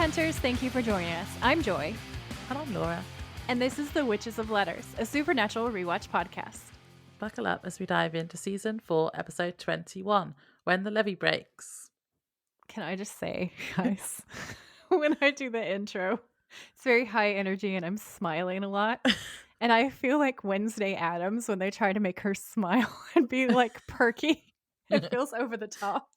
Hunters, thank you for joining us. I'm Joy. And I'm Laura. And this is The Witches of Letters, a supernatural rewatch podcast. Buckle up as we dive into season 4, episode 21, When the Levee Breaks. Can I just say, guys, when I do the intro, it's very high energy and I'm smiling a lot. And I feel like Wednesday Addams when they try to make her smile and be like perky. It feels over the top.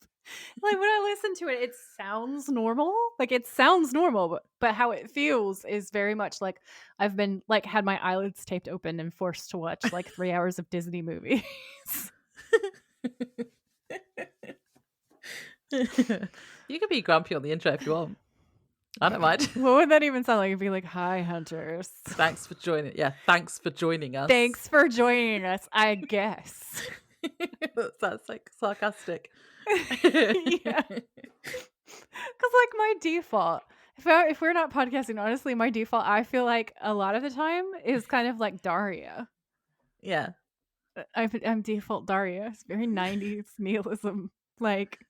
Like when I listen to it, it sounds normal. Like it sounds normal, but how it feels is very much like I've been like had my eyelids taped open and forced to watch like 3 hours of Disney movies. You can be grumpy on the intro if you want. I don't mind. What would that even sound like? It'd be like, "Hi, Hunters. Thanks for joining. Yeah, thanks for joining us. Thanks for joining us, I guess." That sounds like sarcastic. Yeah. Because like my default, if we're not podcasting, honestly, my default, I feel like a lot of the time is kind of like Daria. Yeah. I'm default Daria. It's very 90s nihilism, like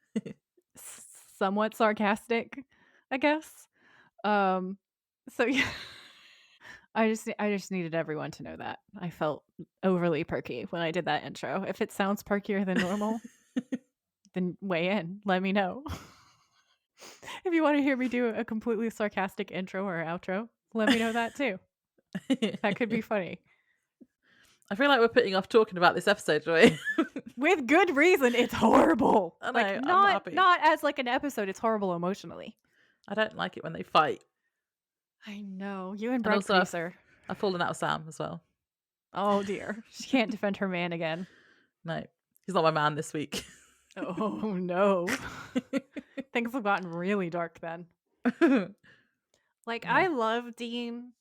somewhat sarcastic, I guess. So yeah. I just needed everyone to know that. I felt overly perky when I did that intro. If it sounds perkier than normal, then weigh in. Let me know. If you want to hear me do a completely sarcastic intro or outro, let me know that too. That could be funny. I feel like we're putting off talking about this episode, Joy. With good reason. It's horrible. I know, like I'm not happy. not as like an episode. It's horrible emotionally. I don't like it when they fight. I know. You and And Brad also, Greaser. I've fallen out of Sam as well. Oh dear. She can't defend her man again. No, he's not my man this week. Oh no. Things have gotten really dark then. Like, Yeah. I love Dean,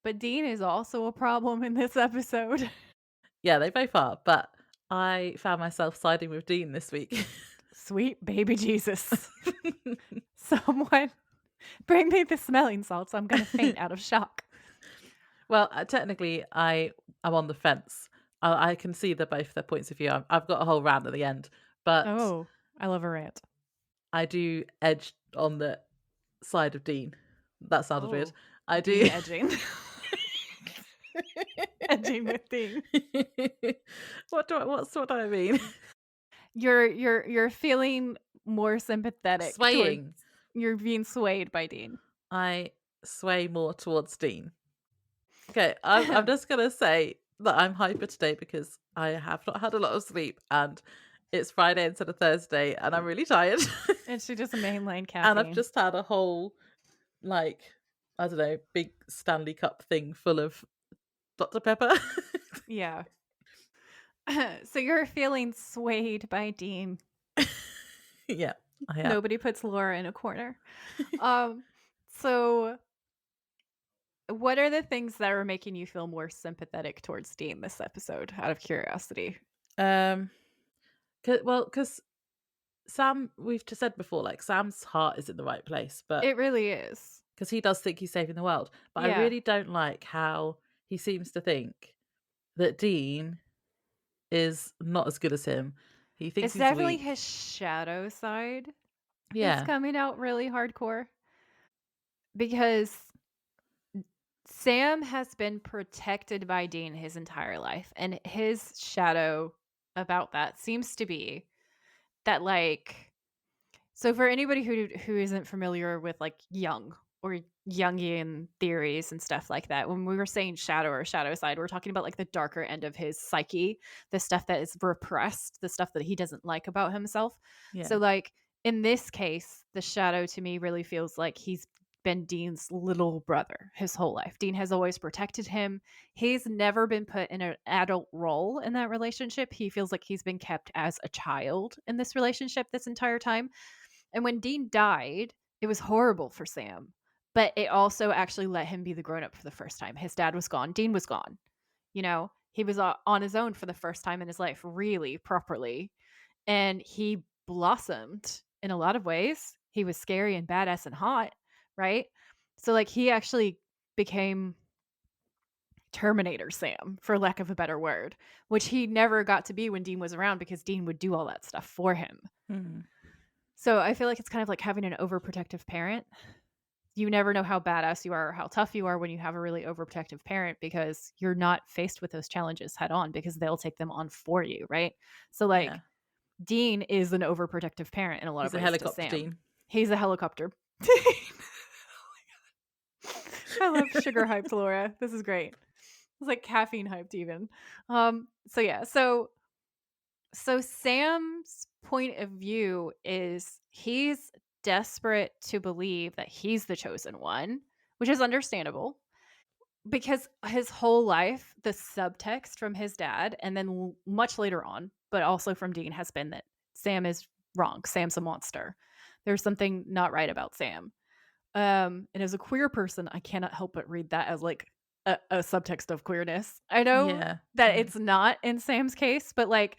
but Dean is also a problem in this episode. Yeah, they both are, but I found myself siding with Dean this week. Sweet baby Jesus. Someone bring me the smelling salts. I'm going to faint out of shock. Well, technically, I am on the fence. I can see both their points of view. I've got a whole rant at the end, but Oh, I love a rant. I do edge on the side of Dean. That sounded weird. Oh, I do Dean edging. Edging with Dean. What do I mean? You're feeling more sympathetic. Swaying. You're being swayed by Dean. I sway more towards Dean. Okay, I'm just gonna say that I'm hyper today because I have not had a lot of sleep and it's Friday instead of Thursday and I'm really tired. And she just mainline caffeine. And I've just had a whole, like, I don't know, big Stanley Cup thing full of Dr. Pepper. Yeah. So you're feeling swayed by Dean. Yeah, I am. Nobody puts Laura in a corner. So what are the things that are making you feel more sympathetic towards Dean this episode, out of curiosity? Because Sam, we've just said before, like, Sam's heart is in the right place, but It really is. because he does think he's saving the world. But Yeah. I really don't like how he seems to think that Dean is not as good as him. He thinks It's he's definitely weak. his shadow side. Yeah. It's coming out really hardcore. Because Sam has been protected by Dean his entire life. And his shadow about that seems to be that, like, so for anybody who isn't familiar with like Jung or Jungian theories and stuff like that, when we were saying shadow or shadow side, we're talking about like the darker end of his psyche, the stuff that is repressed, the stuff that he doesn't like about himself. Yeah. So like in this case, the shadow to me really feels like he's been Dean's little brother his whole life. Dean has always protected him. He's never been put in an adult role in that relationship. He feels like he's been kept as a child in this relationship this entire time. And when Dean died, it was horrible for Sam, but it also actually let him be the grown-up for the first time. His dad was gone. Dean was gone. You know, he was on his own for the first time in his life, really properly. And he blossomed in a lot of ways. He was scary and badass and hot, right? So like he actually became Terminator Sam, for lack of a better word, which he never got to be when Dean was around because Dean would do all that stuff for him. Mm. So I feel like it's kind of like having an overprotective parent. you never know how badass you are or how tough you are when you have a really overprotective parent because you're not faced with those challenges head on because they'll take them on for you, right? So like Yeah. Dean is an overprotective parent in a lot of He's a ways to helicopter Sam. Dean. He's a helicopter. I love sugar hyped Laura. This is great. It's like caffeine hyped even. So yeah, so Sam's point of view is he's desperate to believe that he's the chosen one, which is understandable because his whole life, the subtext from his dad, and then much later on, but also from Dean, has been that Sam is wrong. Sam's a monster. There's something not right about Sam. And as a queer person, I cannot help but read that as like a subtext of queerness. I know Yeah. that Mm. it's not in Sam's case, but like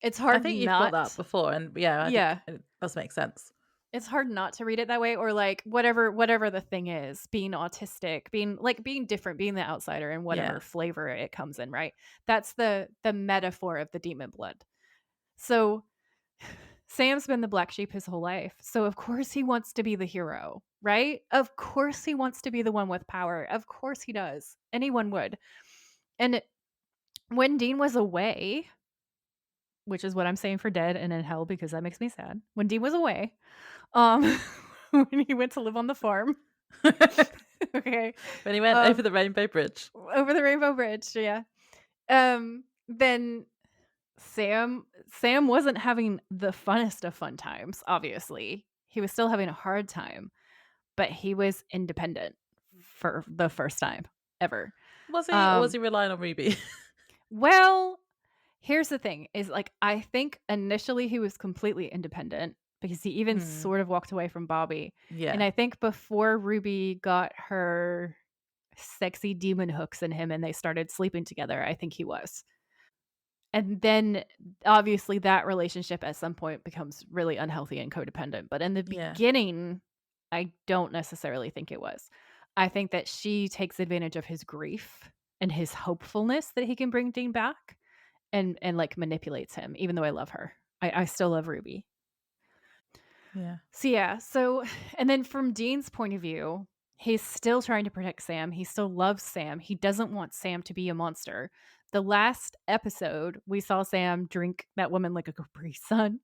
it's I hard think you've got not. that before, and yeah, I think Yeah, it does make sense. it's hard not to read it that way, or like whatever the thing is, being autistic, being different, being the outsider, and whatever Yeah. flavor it comes in, right? That's the metaphor of the demon blood. So Sam's been the black sheep his whole life. So of course he wants to be the hero, right? Of course he wants to be the one with power. Of course he does. Anyone would. And when Dean was away, which is what I'm saying for dead and in hell because that makes me sad. When Dean was away, um when he went to live on the farm, okay, When he went over um the Rainbow Bridge. over the Rainbow Bridge, yeah. Then Sam wasn't having the funnest of fun times, obviously. He was still having a hard time, but he was independent for the first time ever. Was he, or was Um, he relying on Ruby? well, here's the thing is like I think initially he was completely independent because he even Hmm. sort of walked away from Bobby. And Yeah. I think before Ruby got her sexy demon hooks in him and they started sleeping together, I think he was. And then obviously that relationship at some point becomes really unhealthy and codependent. But in the Yeah. beginning, I don't necessarily think it was. I think that she takes advantage of his grief and his hopefulness that he can bring Dean back and like manipulates him, even though I love her. I still love Ruby. Yeah. So yeah, so and then from Dean's point of view, he's still trying to protect Sam. He still loves Sam. He doesn't want Sam to be a monster. The last episode, we saw Sam drink that woman like a Capri Sun.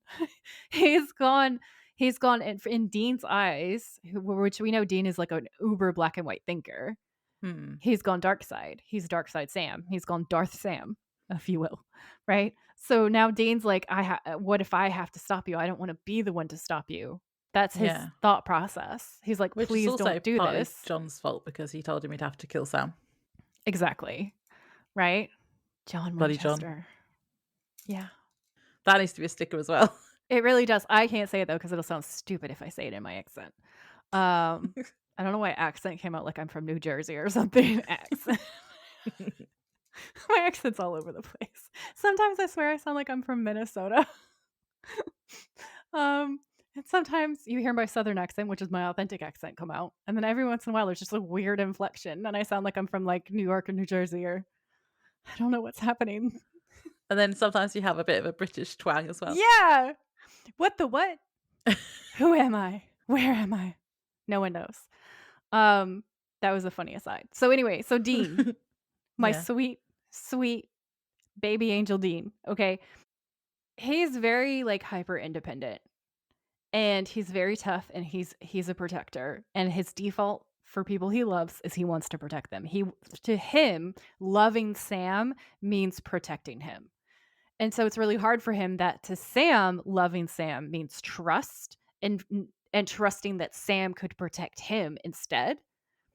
he's gone he's gone in Dean's eyes, which we know Dean is like an uber black and white thinker. Hmm. He's gone dark side. He's dark side Sam. He's gone Darth Sam, if you will, right? So now Dean's like, what if I have to stop you? I don't want to be the one to stop you. That's his Yeah. thought process. He's like, Which is please also don't do partly this. John's fault because he told him he'd have to kill Sam. Exactly. Right? John Bloody John. Winchester. Yeah. That needs to be a sticker as well. It really does. I can't say it though because it'll sound stupid if I say it in my accent. I don't know why accent came out like I'm from New Jersey or something. Accent. My accent's all over the place. Sometimes I swear I sound like I'm from Minnesota. Um, and sometimes you hear my southern accent, which is my authentic accent, come out. And then every once in a while there's just a weird inflection and I sound like I'm from like New York or New Jersey or I don't know what's happening. And then sometimes you have a bit of a British twang as well. Yeah. What the what? Who am I? Where am I? No one knows. Um, that was a funny aside. So anyway, so Dean, my Yeah. sweet, sweet baby angel Dean, okay? He's very like hyper independent and he's very tough and he's a protector and his default for people he loves is he wants to protect them. He to him loving Sam means protecting him. And so it's really hard for him that to Sam loving Sam means trust and trusting that Sam could protect him instead,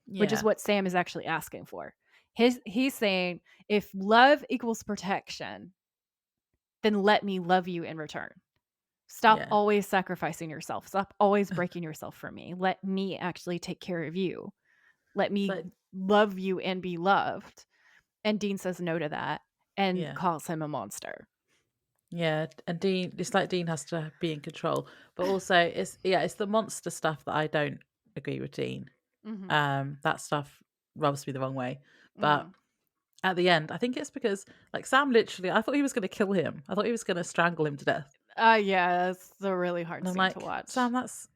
which is Yeah. what Sam is actually asking for. He's saying if love equals protection, then let me love you in return. Stop Yeah. always sacrificing yourself. Stop always breaking yourself for me. Let me actually take care of you. Let me So love you and be loved. And Dean says no to that and yeah. calls him a monster. Yeah. And Dean, it's like Dean has to be in control. But also it's the monster stuff that I don't agree with Dean. Mhm. That stuff rubs me the wrong way. But Mhm. at the end, I think it's because like Sam literally I thought he was gonna kill him. I thought he was gonna strangle him to death. Yeah, it's a really hard And I'm scene to like, watch. Sam, that's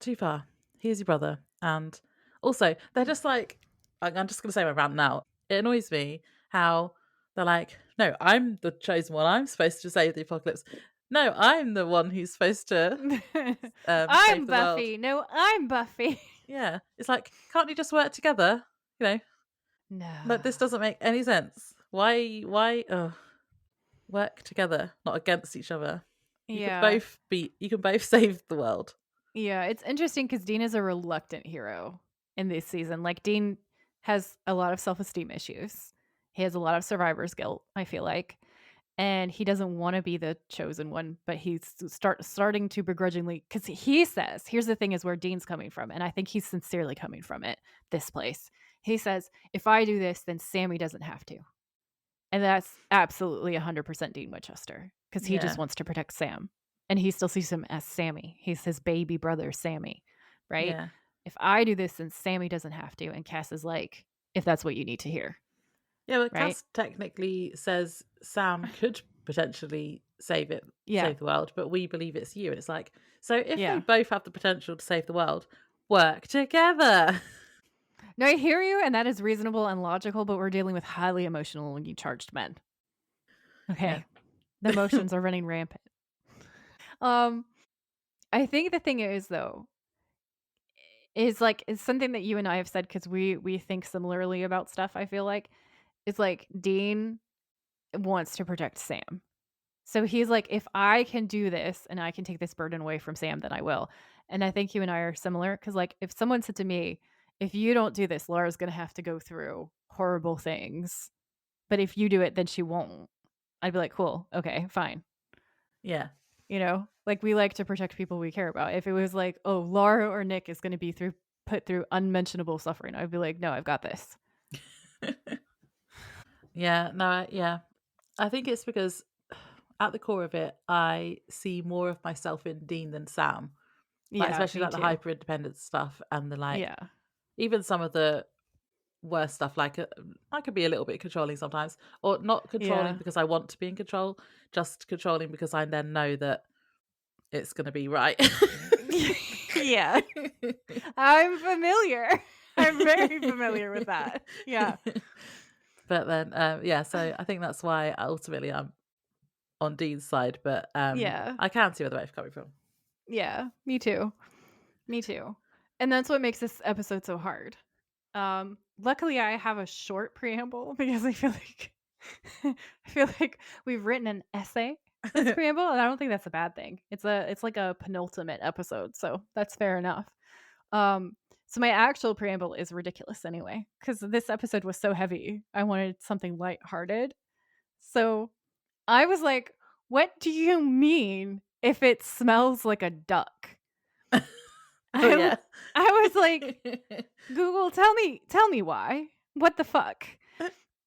too far. Here's your brother. And Also, they're just like, I'm just gonna say my rant now. It annoys me how they're like, "No, I'm the chosen one. I'm supposed to save the apocalypse. No, I'm the one who's supposed to save I'm the world." Buffy. No, I'm Buffy. Yeah, it's like, can't you just work together? You know, like No. this doesn't make any sense. Why? Work together, not against each other. Yeah. You can both save the world. Yeah, it's interesting because Dean is a reluctant hero in this season. Like, Dean has a lot of self-esteem issues. He has a lot of survivor's guilt, I feel like, and he doesn't wanna be the chosen one, but he's starting to begrudgingly, because he says, here's the thing is where Dean's coming from, and I think he's sincerely coming from it, this place. He says, "If I do this, then Sammy doesn't have to." And that's absolutely 100% Dean Winchester, because he just Yeah, wants to protect Sam, and he still sees him as Sammy. He's his baby brother, Sammy, right? yeah, "If I do this, then Sammy doesn't have to," and Cass is like, "If that's what you need to hear," yeah. But right? Cass technically says Sam could potentially Yeah, save the world, but we believe it's you. And it's like, so if they yeah. both have the potential to save the world, work together. No, I hear you, and that is reasonable and logical, but we're dealing with highly emotionally charged men, Yeah, okay? The emotions are running rampant. Um, I think the thing is, though, is, like, it's something that you and I have said because we think similarly about stuff, I feel like. It's like Dean wants to protect Sam. So he's like, "If I can do this and I can take this burden away from Sam, then I will." And I think you and I are similar because, like, if someone said to me, "If you don't do this, Laura's gonna have to go through horrible things, but if you do it, then she won't." I'd be like, "Cool, okay, fine." yeah, You know? Like, we like to protect people we care about. If it was like, "Oh, Laura or Nick is gonna be put through unmentionable suffering," I'd be like, "No, I've got this." yeah. No, yeah. I think it's because at the core of it, I see more of myself in Dean than Sam. Like Yeah, especially me like the too. hyper independent stuff and the like Yeah. even some of the worst stuff, like, I could be a little bit controlling sometimes, or not controlling Yeah. because I want to be in control, just controlling because I then know that it's gonna be right. Yeah. I'm familiar. I'm very familiar with that. Yeah. But then, yeah, so I think that's why ultimately I'm on Dean's side, but, Yeah. I can see where the both coming from. Yeah. Me too. Me too. And that's what makes this episode so hard. Luckily I have a short preamble because I feel like I feel like we've written an essay for this preamble, and I don't think that's a bad thing. It's like a penultimate episode, so that's fair enough. Um, so my actual preamble is ridiculous anyway, because this episode was so heavy. I wanted something lighthearted. So I was like, "What do you mean if it smells like a duck?" Oh, I yeah. w- I was like, "Google, tell me why. What the fuck?"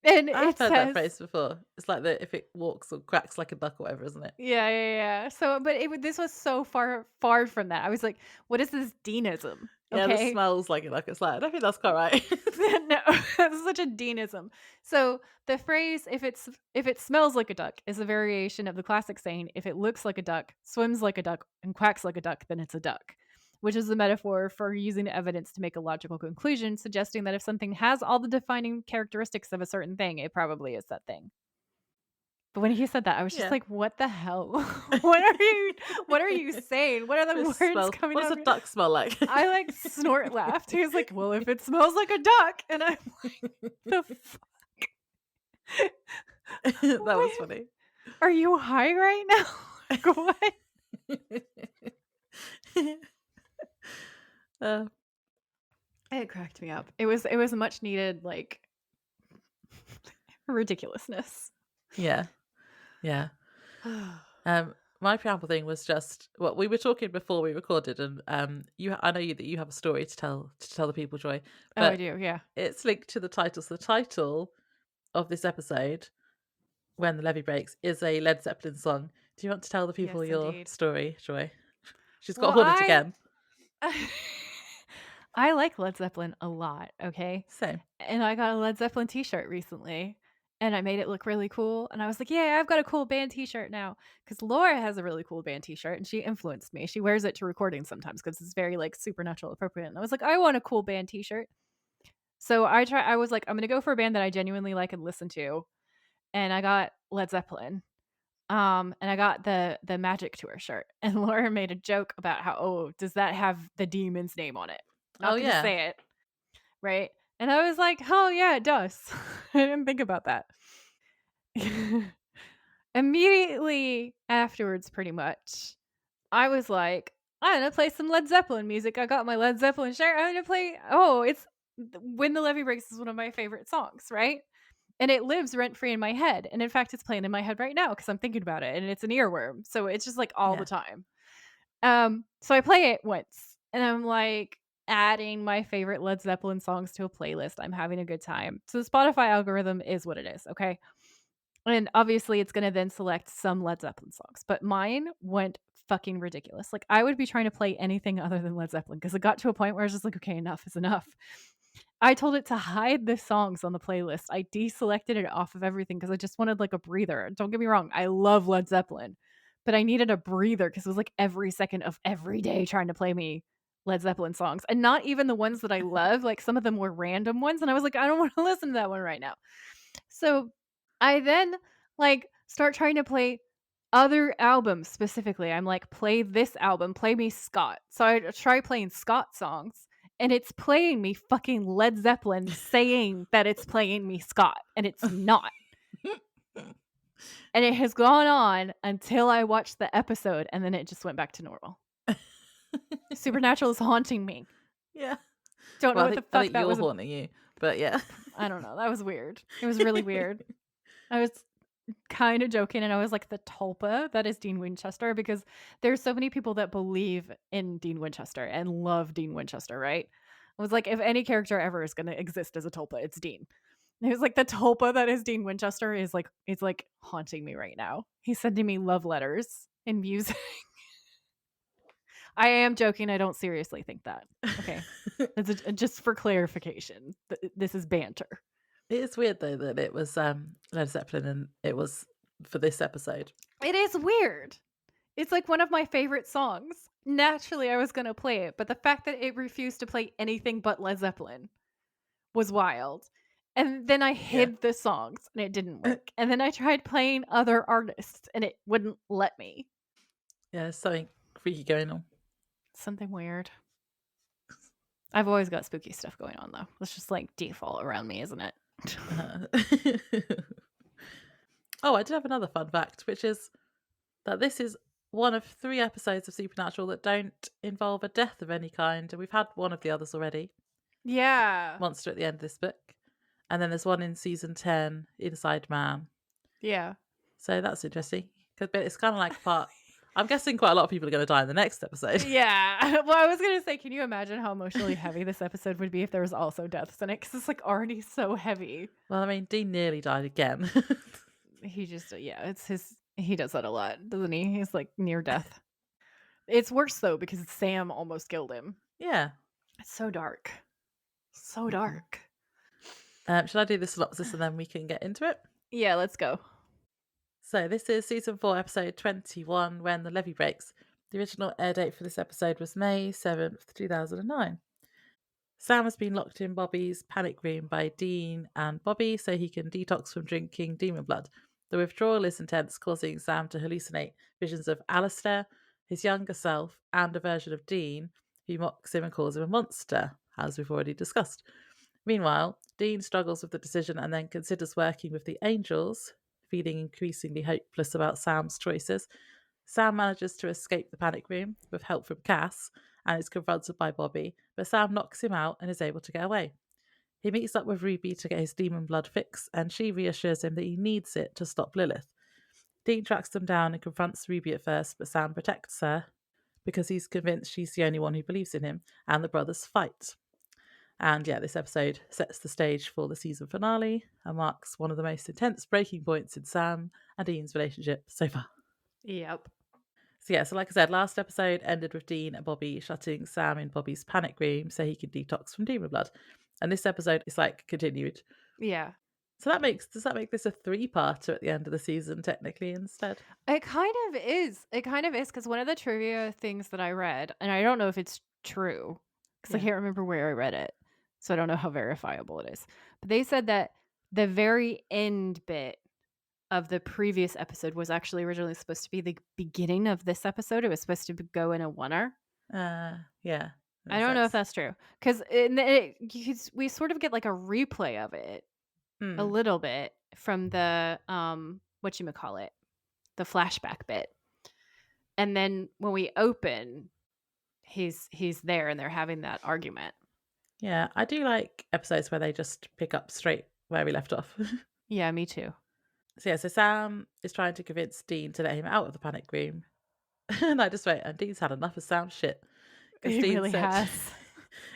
And I've it heard that says, phrase before. It's like the if it walks or cracks like a duck or whatever, isn't it? yeah, yeah, yeah. So, but this was so far from that. I was like, "What is this Deanism?" Yeah, the Okay. smells like a duck. It's like, I don't think that's quite right. No, that's such a Deanism. So the phrase if it smells like a duck" is a variation of the classic saying, "If it looks like a duck, swims like a duck, and quacks like a duck, then it's a duck," which is a metaphor for using evidence to make a logical conclusion, suggesting that if something has all the defining characteristics of a certain thing, it probably is that thing. But when he said that, I was just Yeah. like, "What the hell? What are you saying? What are the It words smells coming what does out a of your—" duck smell like? I, like, snort laughed. He was like, "Well, if it smells like a duck," and I'm like, "The f That was what? funny. Are you high right now?" Like, what? Uh, It cracked me up. It was a much needed, like, ridiculousness. yeah, yeah. My preamble thing was just well, we were talking before we recorded, and I know that you have a story to tell the people, Joy, Oh, I but do, yeah. it's linked to the title. So the title of this episode, "When the Levee Breaks," is a Led Zeppelin song. Do you want to tell the people Yes, your indeed. story, Joy? She's got Well, haunted again. I like Led Zeppelin a lot, okay? Same. And I got a Led Zeppelin t-shirt recently, and I made it look really cool, and I was like, "Yeah, I've got a cool band t-shirt now." Because Laura has a really cool band t-shirt, and she influenced me. She wears it to recordings sometimes because it's very, like, supernatural appropriate, and I was like, "I want a cool band t-shirt." So I was like, "I'm gonna go for a band that I genuinely like and listen to," and I got Led Zeppelin. And I got the Magic Tour shirt, and Laura made a joke about how, "Oh, does that have the demon's name on it?" Oh, Not gonna yeah. say it, right? And I was like, "Oh, yeah, it does." I didn't think about that. Immediately afterwards, pretty much, I was like, "I'm gonna play some Led Zeppelin music." I got my Led Zeppelin shirt. I'm gonna play it's When the Levee Breaks is one of my favorite songs, right? And it lives rent free in my head. And in fact, it's playing in my head right now because I'm thinking about it and it's an earworm. So it's just like all the Yeah. time. So I play it once and I'm like adding my favorite Led Zeppelin songs to a playlist. I'm having a good time. So the Spotify algorithm is what it is. Okay. And obviously it's gonna then select some Led Zeppelin songs, but mine went fucking ridiculous. Like, I would be trying to play anything other than Led Zeppelin because it got to a point where I was just like, "Okay, enough is enough." I told it to hide the songs on the playlist. I deselected it off of everything because I just wanted, like, a breather. Don't get me wrong, I love Led Zeppelin, but I needed a breather because it was, like, every second of every day trying to play me Led Zeppelin songs, and not even the ones that I love, like, some of them were random ones, and I was like, "I don't wanna listen to that one right now." So, I then, like, start trying to play other albums specifically. I'm like, "Play this album, play me Scott." So I try playing Scott songs, and it's playing me fucking Led Zeppelin saying that it's playing me Scott, and it's not. And it has gone on until I watched the episode, and then it just went back to normal. Supernatural is haunting me. Yeah. Don't know Well, what the I fuck think that you're was haunting you, but yeah. I don't know, that was weird. It was really weird. I was kinda joking, and I was like, "The tulpa, that is Dean Winchester," because there's so many people that believe in Dean Winchester and love Dean Winchester, right? I was like, "If any character ever is gonna exist as a tulpa, it's Dean." And it was like, "The tulpa that is Dean Winchester is, like it's, like, haunting me right now. He's sending me love letters and music." I am joking, I don't seriously think that, okay? It's just for clarification, this is banter. It is weird though that it was, Led Zeppelin and it was for this episode. It is weird. It's like one of my favorite songs. Naturally, I was gonna play it, but the fact that it refused to play anything but Led Zeppelin was wild. And then I Yeah. hid the songs and it didn't work. And then I tried playing other artists and it wouldn't let me. Yeah, there's something freaky going on. Something weird. I've always got spooky stuff going on though. It's just like default around me, isn't it? Uh, oh, I did have another fun fact, which is that this is one of 3 episodes of Supernatural that don't involve a death of any kind, and we've had one of the others already, Yeah. Monster at the end of this book, and then there's one in season 10, Inside Man. Yeah. So that's interesting, 'cause but it's kinda like a part I'm guessing quite a lot of people are gonna die in the next episode. Yeah. Well, I was gonna say, can you imagine how emotionally heavy this episode would be if there was also deaths in it? Because it's like already so heavy. Well, I mean, Dean nearly died again. He just yeah, it's his he does that a lot, doesn't he? He's, like, near death. It's worse, though, because Sam almost killed him. Yeah. It's so dark. So Mhm. dark. Should I do the synopsis and then we can get into it? Yeah, let's go. So this is season 4, episode 21, When the Levee Breaks. The original air date for this episode was May 7th, 2009. Sam has been locked in Bobby's panic room by Dean and Bobby so he can detox from drinking demon blood. The withdrawal is intense, causing Sam to hallucinate visions of Alistair, his younger self, and a version of Dean who mocks him and calls him a monster, as we've already discussed. Meanwhile, Dean struggles with the decision and then considers working with the Angels, feeling increasingly hopeless about Sam's choices. Sam manages to escape the panic room with help from Cass and is confronted by Bobby, but Sam knocks him out and is able to get away. He meets up with Ruby to get his demon blood fix, and she reassures him that he needs it to stop Lilith. Dean tracks them down and confronts Ruby at first, but Sam protects her because he's convinced she's the only one who believes in him, and the brothers fight. And yeah, this episode sets the stage for the season finale and marks one of the most intense breaking points in Sam and Dean's relationship so far. Yep. So yeah, so like I said, last episode ended with Dean and Bobby shutting Sam in Bobby's panic room so he can detox from demon blood. And this episode is like continued. Yeah. So does that make this a three-parter at the end of the season technically instead? It kind of is. It kind of is because one of the trivia things that I read, and I don't know if it's true because I Yeah. can't remember where I read it. So I don't know how verifiable it is. But they said that the very end bit of the previous episode was actually originally supposed to be the beginning of this episode. It was supposed to go in a oneer. Yeah, I makes don't know if sense. that's true because we sort of get like a replay of it a Hmm. little bit from the whatchamacallit, the flashback bit. And then when we open, he's there and they're having that argument. Yeah, I do like episodes where they just pick up straight where we left off. Yeah, me too. So yeah, so Sam is trying to convince Dean to let him out of the panic room. And I just went, and Dean's had enough of Sam's shit. Because He Dean really said, has.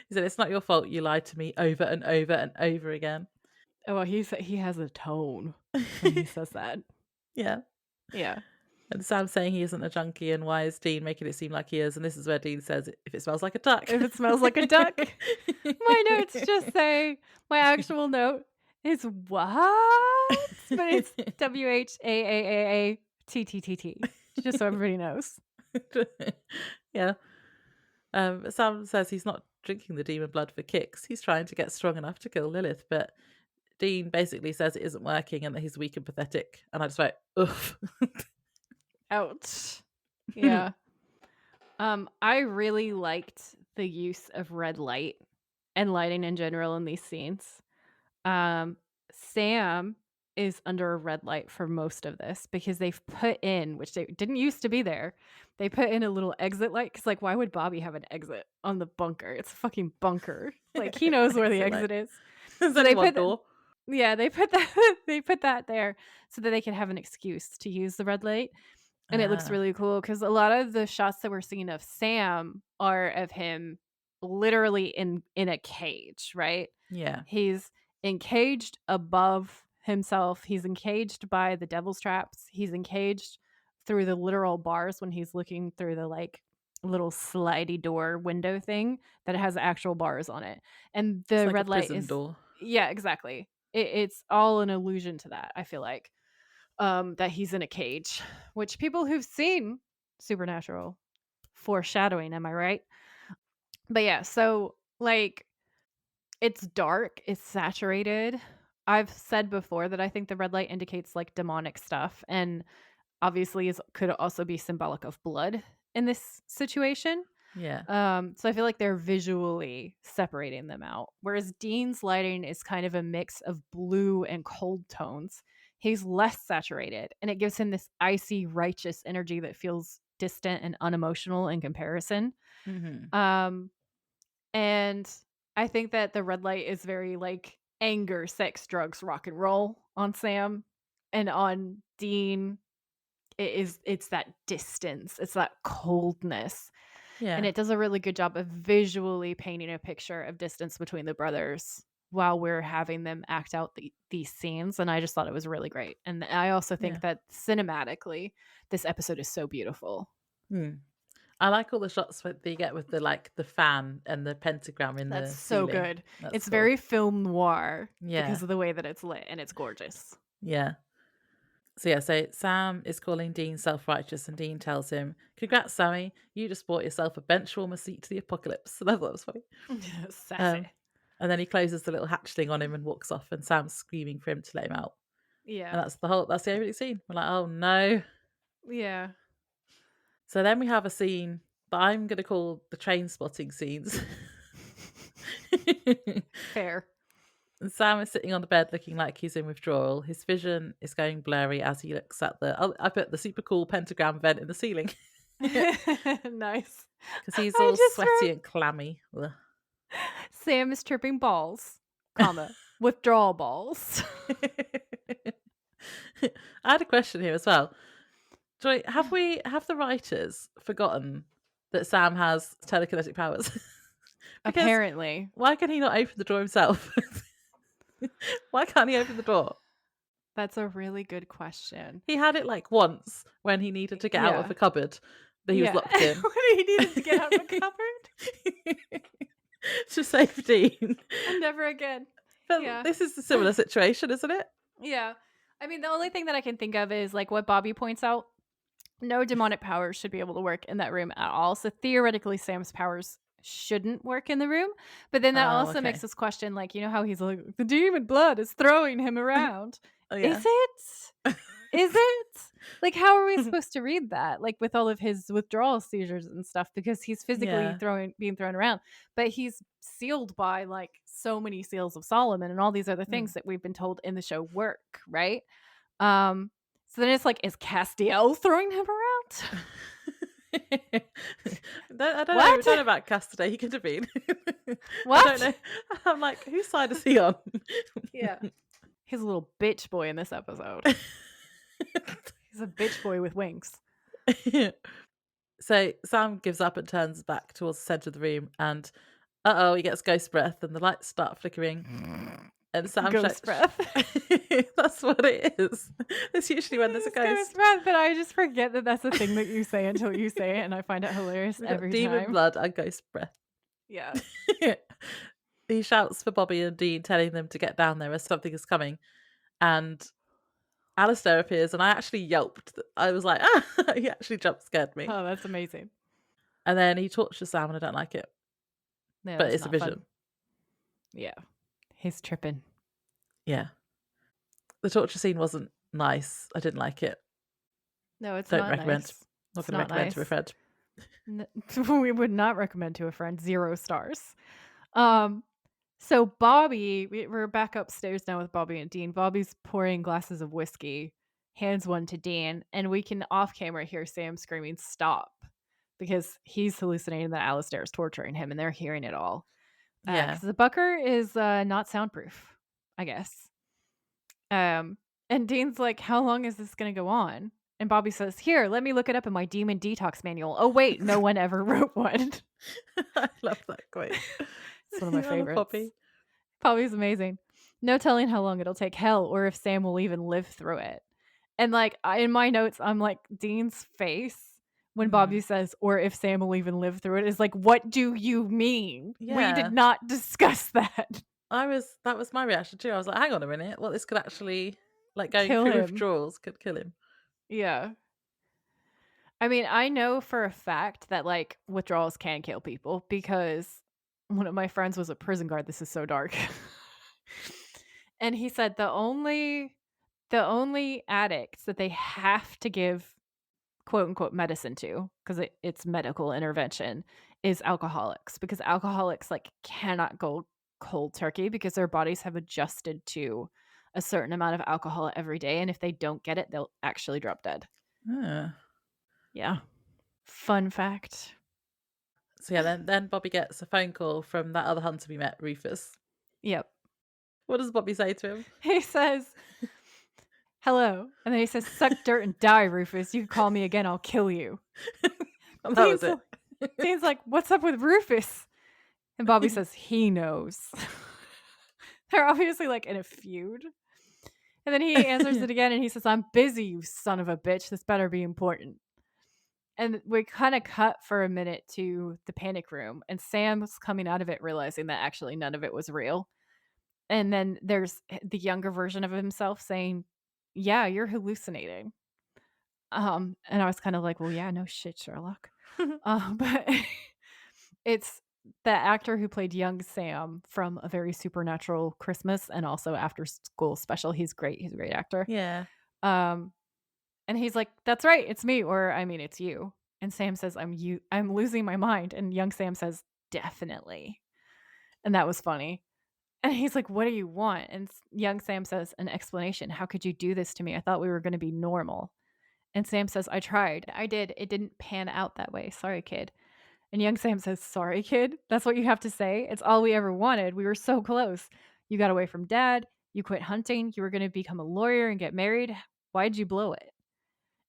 he said, it's not your fault you lied to me over and over and over again. Oh, well, he has a tone when he says that. Yeah. Yeah. And Sam's saying he isn't a junkie, and why is Dean making it seem like he is? And this is where Dean says, if it smells like a duck. If it smells like a duck, my notes just say my actual note is what? But it's WHAAAATTT. Just so everybody knows. Yeah. Sam says he's not drinking the demon blood for kicks. He's trying to get strong enough to kill Lilith, but Dean basically says it isn't working and that he's weak and pathetic. And I just went, oof. Ouch. Yeah. I really liked the use of red light and lighting in general in these scenes. Sam is under a red light for most of this because they've put in, which they didn't used to be there, they put in a little exit light because, like, why would Bobby have an exit on the bunker? It's a fucking bunker. Like, he knows where the Exit light. exit is. There's So only they one put door. yeah, they put that they put that there so that they could have an excuse to use the red light. And it looks Ah, really cool because a lot of the shots that we're seeing of Sam are of him literally in a cage, right? yeah. He's encaged above himself. He's encaged by the devil's traps. He's encaged through the literal bars when he's looking through the like little slidey door window thing that has actual bars on it. And It's the like a red light prison is door. yeah, exactly. It's all an illusion to that, I feel like. That he's in a cage, which people who've seen Supernatural foreshadowing, am I right? But yeah, so like it's dark, it's saturated. I've said before that I think the red light indicates like demonic stuff and obviously is could also be symbolic of blood in this situation. Yeah. So I feel like they're visually separating them out. Whereas Dean's lighting is kind of a mix of blue and cold tones. He's less saturated and it gives him this icy, righteous energy that feels distant and unemotional in comparison. Hmm. Um, and I think that the red light is very like anger, sex, drugs, rock and roll on Sam, and on Dean it's that distance, it's that coldness. And Yeah. it does a really good job of visually painting a picture of distance between the brothers while we're having them act out these scenes. And I just thought it was really great. And I also think Yeah. that cinematically, this episode is so beautiful. Hmm. I like all the shots that you get with the like the fan and the pentagram in That's the so ceiling. good. That's It's cool. very film noir Yeah. because of the way that it's lit and it's gorgeous. Yeah. So yeah, so Sam is calling Dean self-righteous and Dean tells him, congrats, Sammy, you just bought yourself a bench warmer seat to the apocalypse. So I thought that was funny. Sassy. And then he closes the little hatch thing on him and walks off and Sam's screaming for him to let him out. And Yeah. that's the opening scene. We're like, oh no. Yeah. So then we have a scene that I'm gonna call the train spotting scenes. Fair. And Sam is sitting on the bed looking like he's in withdrawal. His vision is going blurry as he looks at I put the super cool pentagram vent in the ceiling. Nice. Because he's I all just sweaty and clammy. Ugh. Sam is tripping balls, comma, withdrawal balls. I had a question here as well. Joy, have the writers forgotten that Sam has telekinetic powers? Because Apparently. why can he not open the door himself? Why can't he open the door? That's a really good question. He had it like once when he needed to get out of Yeah. a cupboard that he was Yeah. locked in. When he needed to get out of the cupboard. To save Dean. And never again. But Yeah. this is a similar situation, isn't it? Yeah. I mean, the only thing that I can think of is like what Bobby points out. No demonic powers should be able to work in that room at all. So theoretically, Sam's powers shouldn't work in the room. But then that Oh, also makes okay. us question, like, you know, how he's like, the demon blood is throwing him around. Oh, Is yeah. it? Is it? Like, how are we supposed to read that? Like, with all of his withdrawal seizures and stuff, because he's physically Yeah. being thrown around, but he's sealed by like so many seals of Solomon and all these other Mm. things that we've been told in the show work, right? Um, so then it's like, is Castiel throwing him around? I don't know. We What? don't know about Cass today. He could have been. I don't What? know. I'm like, whose side is he on? Yeah. He's a little bitch boy in this episode. He's a bitch boy with wings. So Sam gives up and turns back towards the center of the room, and he gets ghost breath, and the lights start flickering. And Sam Ghost breath. That's what it is. It's usually when there's a It's ghost ghost. breath, but I just forget that that's a thing that you say until you say it, and I find it hilarious We've got every demon time. blood and ghost breath. Yeah. He shouts for Bobby and Dean, telling them to get down there as something is coming. And Alistair appears, and I actually yelped. I was like, ah, he actually jump scared me. Oh, that's amazing. And then he tortures Sam, and I don't like it. Yeah, But that's it's a not fun. vision. Yeah. He's tripping. Yeah. The torture scene wasn't nice. I didn't like it. No, it's Don't not recommend. nice. Not It's going to not recommend to a nice. friend. We would not recommend to a friend. 0 stars. So Bobby, we're back upstairs now with Bobby and Dean. Bobby's pouring glasses of whiskey, hands one to Dean, and we can off camera hear Sam screaming, "Stop!" because he's hallucinating that Alistair is torturing him, and they're hearing it all. Yeah. Because the Bucker is not soundproof, I guess. And Dean's like, "How long is this going to go on?" And Bobby says, "Here, let me look it up in my demon detox manual." Oh wait, no one ever wrote one. I love that quote. It's one of my I love favorites. Poppy. Poppy's amazing. No telling how long it'll take, hell, or if Sam will even live through it. And like in my notes, I'm like, Dean's face when Bobby Mm. says, or if Sam will even live through it, is like, what do you mean? We did Yeah. not discuss that. That was my reaction too. I was like, hang on a minute. Well, this could actually, like, going Kill through him. withdrawals could kill him. Yeah. I mean, I know for a fact that like withdrawals can kill people because one of my friends was a prison guard. This is so dark. And he said the only addicts that they have to give quote unquote medicine to, because it's medical intervention, is alcoholics, because alcoholics like cannot go cold turkey because their bodies have adjusted to a certain amount of alcohol every day, and if they don't get it, they'll actually drop dead. Ah. Yeah. Fun fact. So yeah, then Bobby gets a phone call from that other hunter we met, Rufus. Yep. What does Bobby say to him? He says, "Hello." And then he says, "Suck dirt and die, Rufus. You can call me again, I'll kill you." And that was Dean's, it. Dean's like, "What's up with Rufus?" And Bobby says, "He knows." They're obviously like in a feud. And then he answers it again and he says, "I'm busy, you son of a bitch. This better be important." And we kind of cut for a minute to the panic room, and Sam's coming out of it realizing that actually none of it was real. And then there's the younger version of himself saying, "Yeah, you're hallucinating." And I was kind of like, "Well, yeah, no shit, Sherlock." But it's the actor who played young Sam from A Very Supernatural Christmas and also After School Special. He's great. He's a great actor. Yeah. Um, and he's like, "That's right, it's me," or I mean, "It's you." And Sam says, I'm losing my mind." And young Sam says, "Definitely." And that was funny. And he's like, "What do you want?" And young Sam says, "An explanation. How could you do this to me? I thought we were going to be normal." And Sam says, "I tried. I did. It didn't pan out that way. Sorry, kid." And young Sam says, "Sorry, kid? That's what you have to say? It's all we ever wanted. We were so close. You got away from dad. You quit hunting. You were going to become a lawyer and get married. Why'd you blow it?"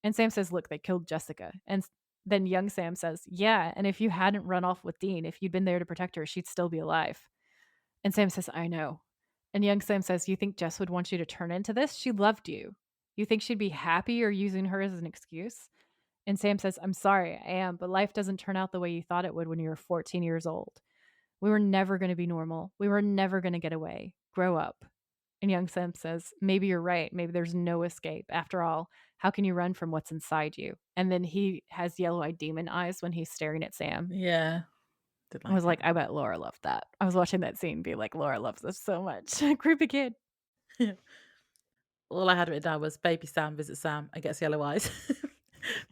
And Sam says, "Look, they killed Jessica." And then young Sam says, "Yeah, and if you hadn't run off with Dean, if you'd been there to protect her, she'd still be alive." And Sam says, "I know." And young Sam says, "You think Jess would want you to turn into this? She loved you. You think she'd be happy you're using her as an excuse?" And Sam says, "I'm sorry, I am, but life doesn't turn out the way you thought it would when you were 14 years old. We were never going to be normal. We were never going to get away. grow up. And young Sam says, maybe you're right. Maybe there's no escape. After all, how can you run from what's inside you? And then he has yellow eyed demon eyes when he's staring at Sam. Yeah. Didn't I was like like, I bet Laura loved that. I was watching that scene, be like, Laura loves this so much. Creepy kid. it. All I had written down was baby Sam visits Sam and gets yellow eyes.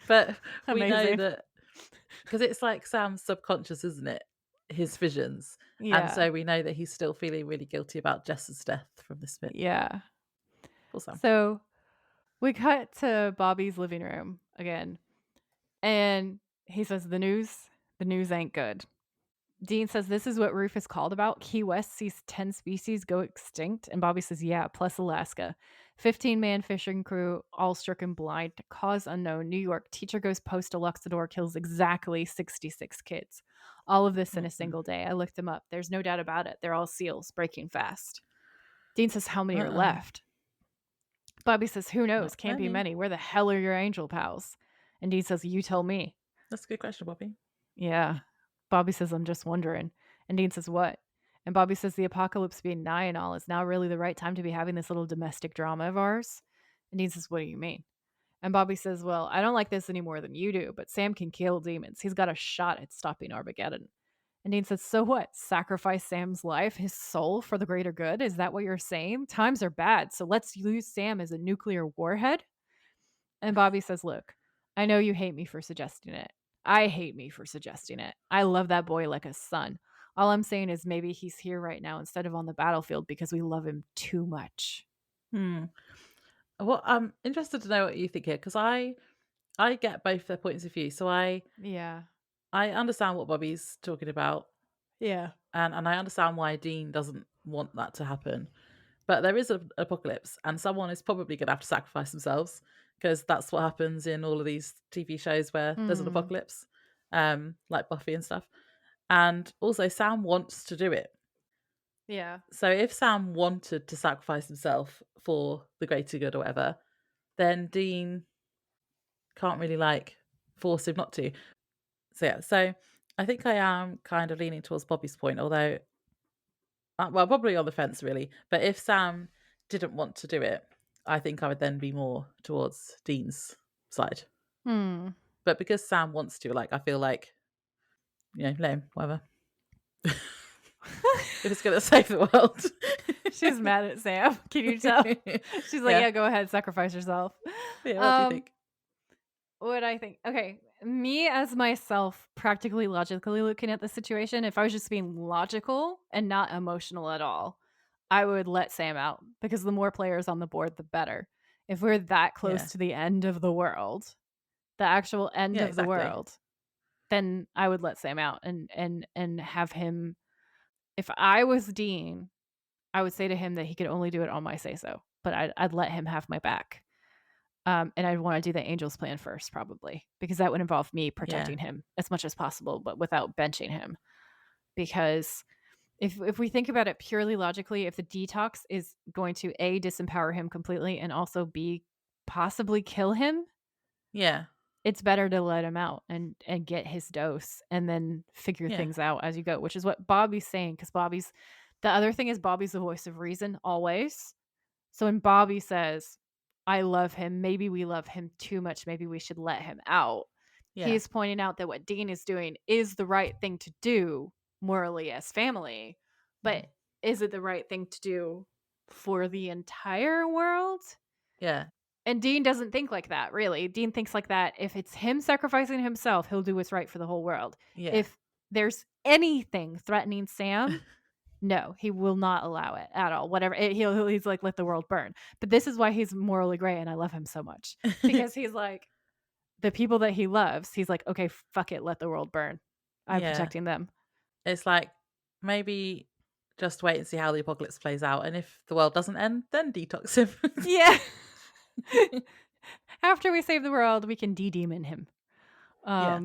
But we know Amazing. that because it's like Sam's subconscious, isn't it? His visions. And Yeah. so we know that he's still feeling really guilty about Jess's death from this bit. Yeah. Poor Sam. So we cut to Bobby's living room again. And he says, the news ain't good. Dean says, this is what Rufus called about. Key West sees 10 species go extinct. And Bobby says, yeah, plus Alaska. 15-man fishing crew, all stricken blind. Cause unknown. New York. Teacher goes post-Luxador, kills exactly 66 kids. All of this in a Mm-mm. single day. I looked them up. There's no doubt about it. They're all seals, breaking fast. Dean says, how many are Uh-uh. left? Bobby says, who knows? Not Can't be many. many. Where the hell are your angel pals? And Dean says, you tell me. That's a good question, Bobby. Yeah. Bobby says, I'm just wondering. And Dean says, what? And Bobby says, the apocalypse being nigh and all is now really the right time to be having this little domestic drama of ours. And Dean says, what do you mean? And Bobby says, well, I don't like this any more than you do, but Sam can kill demons. He's got a shot at stopping Armageddon. And Dean says, so what? Sacrifice Sam's life, his soul for the greater good? Is that what you're saying? Times are bad, so let's use Sam as a nuclear warhead? And Bobby says, look, I know you hate me for suggesting it. I hate me for suggesting it. I love that boy like a son. All I'm saying is maybe he's here right now instead of on the battlefield because we love him too much. Hmm. Well, I'm interested to know what you think here because I get both their points of view. So Yeah. I understand what Bobby's talking about, Yeah. and I understand why Dean doesn't want that to happen. But there is an apocalypse, and someone is probably going to have to sacrifice themselves because that's what happens in all of these TV shows where there's an Hmm. apocalypse, like Buffy and stuff. And also, Sam wants to do it. Yeah. So if Sam wanted to sacrifice himself for the greater good or whatever, then Dean can't really like force him not to. So yeah, so I think I am kind of leaning towards Bobby's point, although well, probably on the fence really. But if Sam didn't want to do it, I think I would then be more towards Dean's side. Hmm. But because Sam wants to, like, I feel like let him, whatever. If it's gonna save the world. She's mad at Sam. Can you tell? She's like, Yeah. yeah, go ahead, sacrifice yourself. Yeah, what do you Um, think? what I think. Okay. Me as myself, practically logically looking at the situation, if I was just being logical and not emotional at all, I would let Sam out because the more players on the board, the better. If we're that Yeah. close to the end of the world, the actual end Yeah, of the exactly. world, then I would let Sam out and have him. If I was Dean, I would say to him that he could only do it on my say so, but I'd let him have my back. And I'd want to do the Angels plan first, probably, because that would involve me Yeah. protecting him as much as possible, but without benching him. Because if we think about it purely logically, if the detox is going to A, disempower him completely, and also B, possibly kill him, Yeah. it's better to let him out and get his dose and then figure Yeah. things out as you go, which is what Bobby's saying. Because the other thing is Bobby's the voice of reason always. So when Bobby says, I love him, maybe we love him too much, maybe we should let him out, Yeah. he's pointing out that what Dean is doing is the right thing to do morally as family, but Mhm. is it the right thing to do for the entire world? Yeah. And Dean doesn't think like that, really. Dean thinks like that if it's him sacrificing himself, he'll do what's right for the whole world. Yeah. If there's anything threatening Sam, no, he will not allow it at all. Whatever he's like, let the world burn. But this is why he's morally gray, and I love him so much because he's like the people that he loves. He's like, okay, fuck it, let the world burn. I'm Yeah. protecting them. It's like maybe just wait and see how the apocalypse plays out, and if the world doesn't end, then detox him. Yeah. After we save the world, we can de-demon him. Yeah.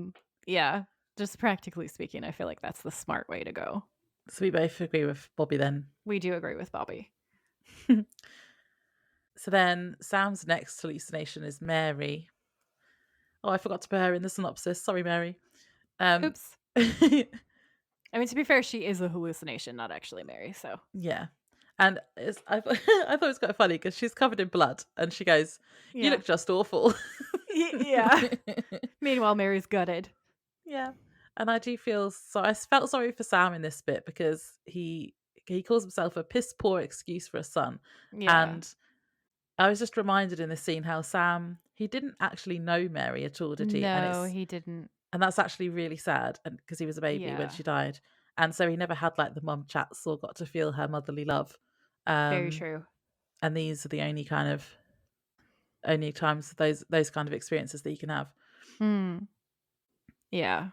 Yeah. Just practically speaking, I feel like that's the smart way to go. So we both agree with Bobby then. We do agree with Bobby. So then Sam's next hallucination is Mary. Oh, I forgot to put her in the synopsis. Sorry, Mary. Um, Oops. I mean, to be fair, she is a hallucination, not actually Mary. So yeah. And I thought I thought it was quite funny because she's covered in blood and she goes, "You Yeah. look just awful." Yeah. Meanwhile, Mary's gutted. Yeah, and I do feel so I felt sorry for Sam in this bit because he calls himself a piss poor excuse for a son, Yeah. and I was just reminded in this scene how Sam he didn't actually know Mary at all, did he? No, he didn't. And that's actually really sad, and because he was a baby when Yeah. she died, and so he never had like the mum chats or got to feel her motherly love. Very Um, true. and these are the only times those kind of experiences that you can have. Mm. Yeah.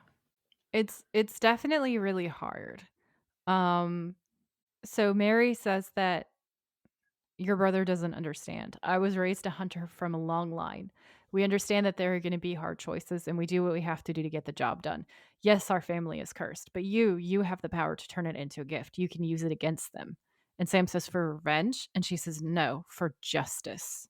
It's definitely really hard. Um, so Mary says that your brother doesn't understand. I was raised a hunter from a long line. We understand that there are going to be hard choices and we do what we have to do to get the job done. Yes, our family is cursed, but you have the power to turn it into a gift. You can use it against them. And Sam says for revenge and she says no, for justice.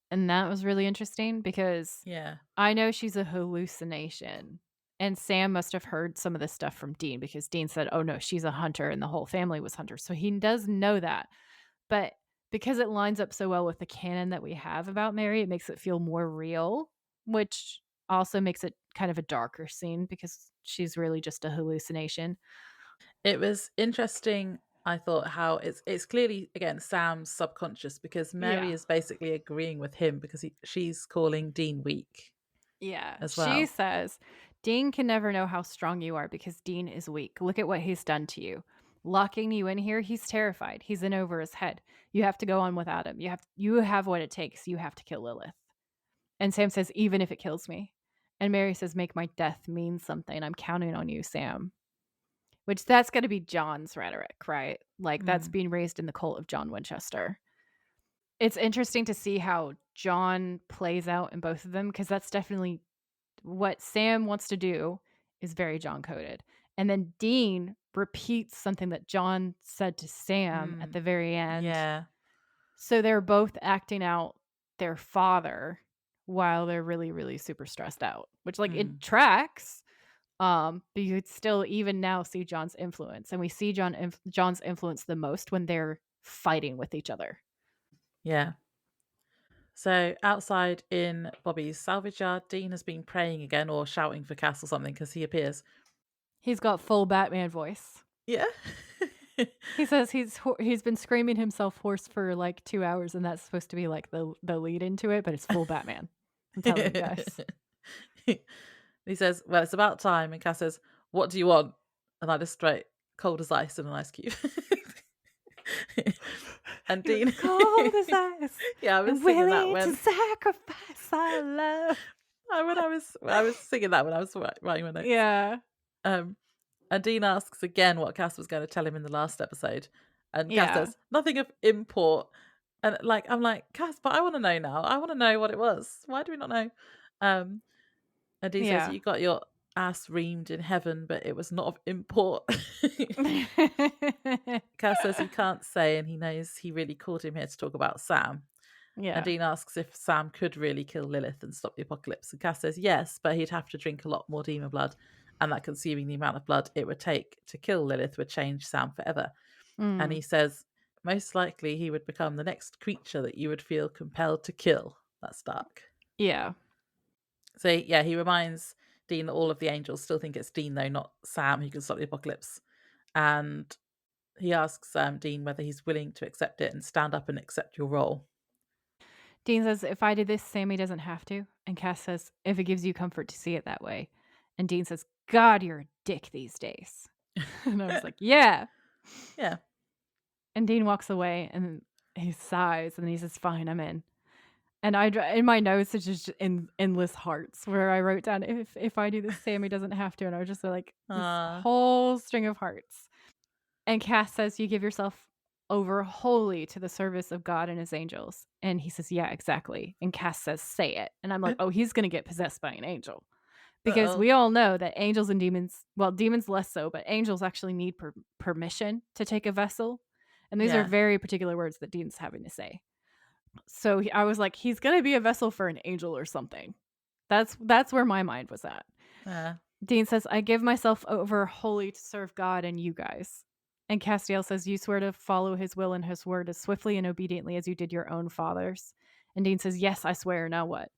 And that was really interesting because Yeah, I know she's a hallucination. And Sam must have heard some of this stuff from Dean because Dean said, "Oh no, she's a hunter and the whole family was hunters." So he does know that. But because it lines up so well with the canon that we have about Mary, it makes it feel more real, which also makes it kind of a darker scene because she's really just a hallucination. it was interesting. I thought how it's clearly again Sam's subconscious because Mary Yeah. is basically agreeing with him because she's calling Dean weak Yeah. as She well. says, Dean can never know how strong you are because Dean is weak. Look at what he's done to you. Locking you in here, he's terrified. He's in over his head. You have to go on without him. You have what it takes. You have to kill Lilith. And Sam says, even if it kills me. And Mary says, make my death mean something. I'm counting on you, Sam. Which that's got to be John's rhetoric, right? Like that's Mm. being raised in the cult of John Winchester. It's interesting to see how John plays out in both of them because that's definitely what Sam wants to do is very John coded. And then Dean repeats something that John said to Sam at Mm. the very end. Yeah, So they're both acting out their father while they're really, really super stressed out, which like it mm. tracks. But you could still even now see John's influence. And we see John's influence the most when they're fighting with each other. Yeah. So outside in Bobby's salvage yard, Dean has been praying again or shouting for Cass or something because he appears. He's got full Batman voice. Yeah. He says he's been screaming himself hoarse for like 2 hours, and that's supposed to be like the lead into it, but it's full Batman. I'm telling you guys. He says, "Well, it's about time." And Cass says, "What do you want?" And I just straight cold as ice and an ice cube. And You're Dean, cold as ice yeah, I was and singing that willing to when sacrifice our love. I was singing that when I was writing my notes. Yeah, Um, and Dean asks again what Cass was going to tell him in the last episode, and Cass yeah, says nothing of import. And like I'm like Cass, but I want to know now. I want to know what it was. Why do we not know? Um, and Dean says yeah. you got your ass reamed in heaven, but it was not of import. Cass says he can't say, and he knows he really called him here to talk about Sam. And Yeah. Dean asks if Sam could really kill Lilith and stop the apocalypse. And Cass says yes, but he'd have to drink a lot more demon blood, and that consuming the amount of blood it would take to kill Lilith would change Sam forever. And Mm, he says most likely he would become the next creature that you would feel compelled to kill. That's dark. yeah. So yeah, he reminds Dean that all of the angels still think it's Dean though, not Sam, who can stop the apocalypse. And he asks Dean whether he's willing to accept it and stand up and accept your role. Dean says, if I do this, Sammy doesn't have to. And Cass says, if it gives you comfort to see it that way. And Dean says, God, you're a dick these days. And I was like, yeah. Yeah. And Dean walks away and he sighs and he says, fine, I'm in. And in my notes, it's just endless hearts where I wrote down, if I do this, Sammy doesn't have to. And I was just like, this Uh, whole string of hearts. And Cass says, you give yourself over wholly to the service of God and his angels. And he says, yeah, exactly. And Cass says, say it. And I'm like, oh, he's going to get possessed by an angel. Because uh-oh. we all know that angels and demons, well, demons less so, but angels actually need permission to take a vessel. And these are Yeah. very particular words that Dean's having to say. So I was like, he's going to be a vessel for an angel or something. That's where my mind was at. Uh, Dean says, I give myself over wholly to serve God and you guys. And Castiel says, "You swear to follow his will and his word as swiftly and obediently as you did your own father's." And Dean says, "Yes, I swear. Now what?"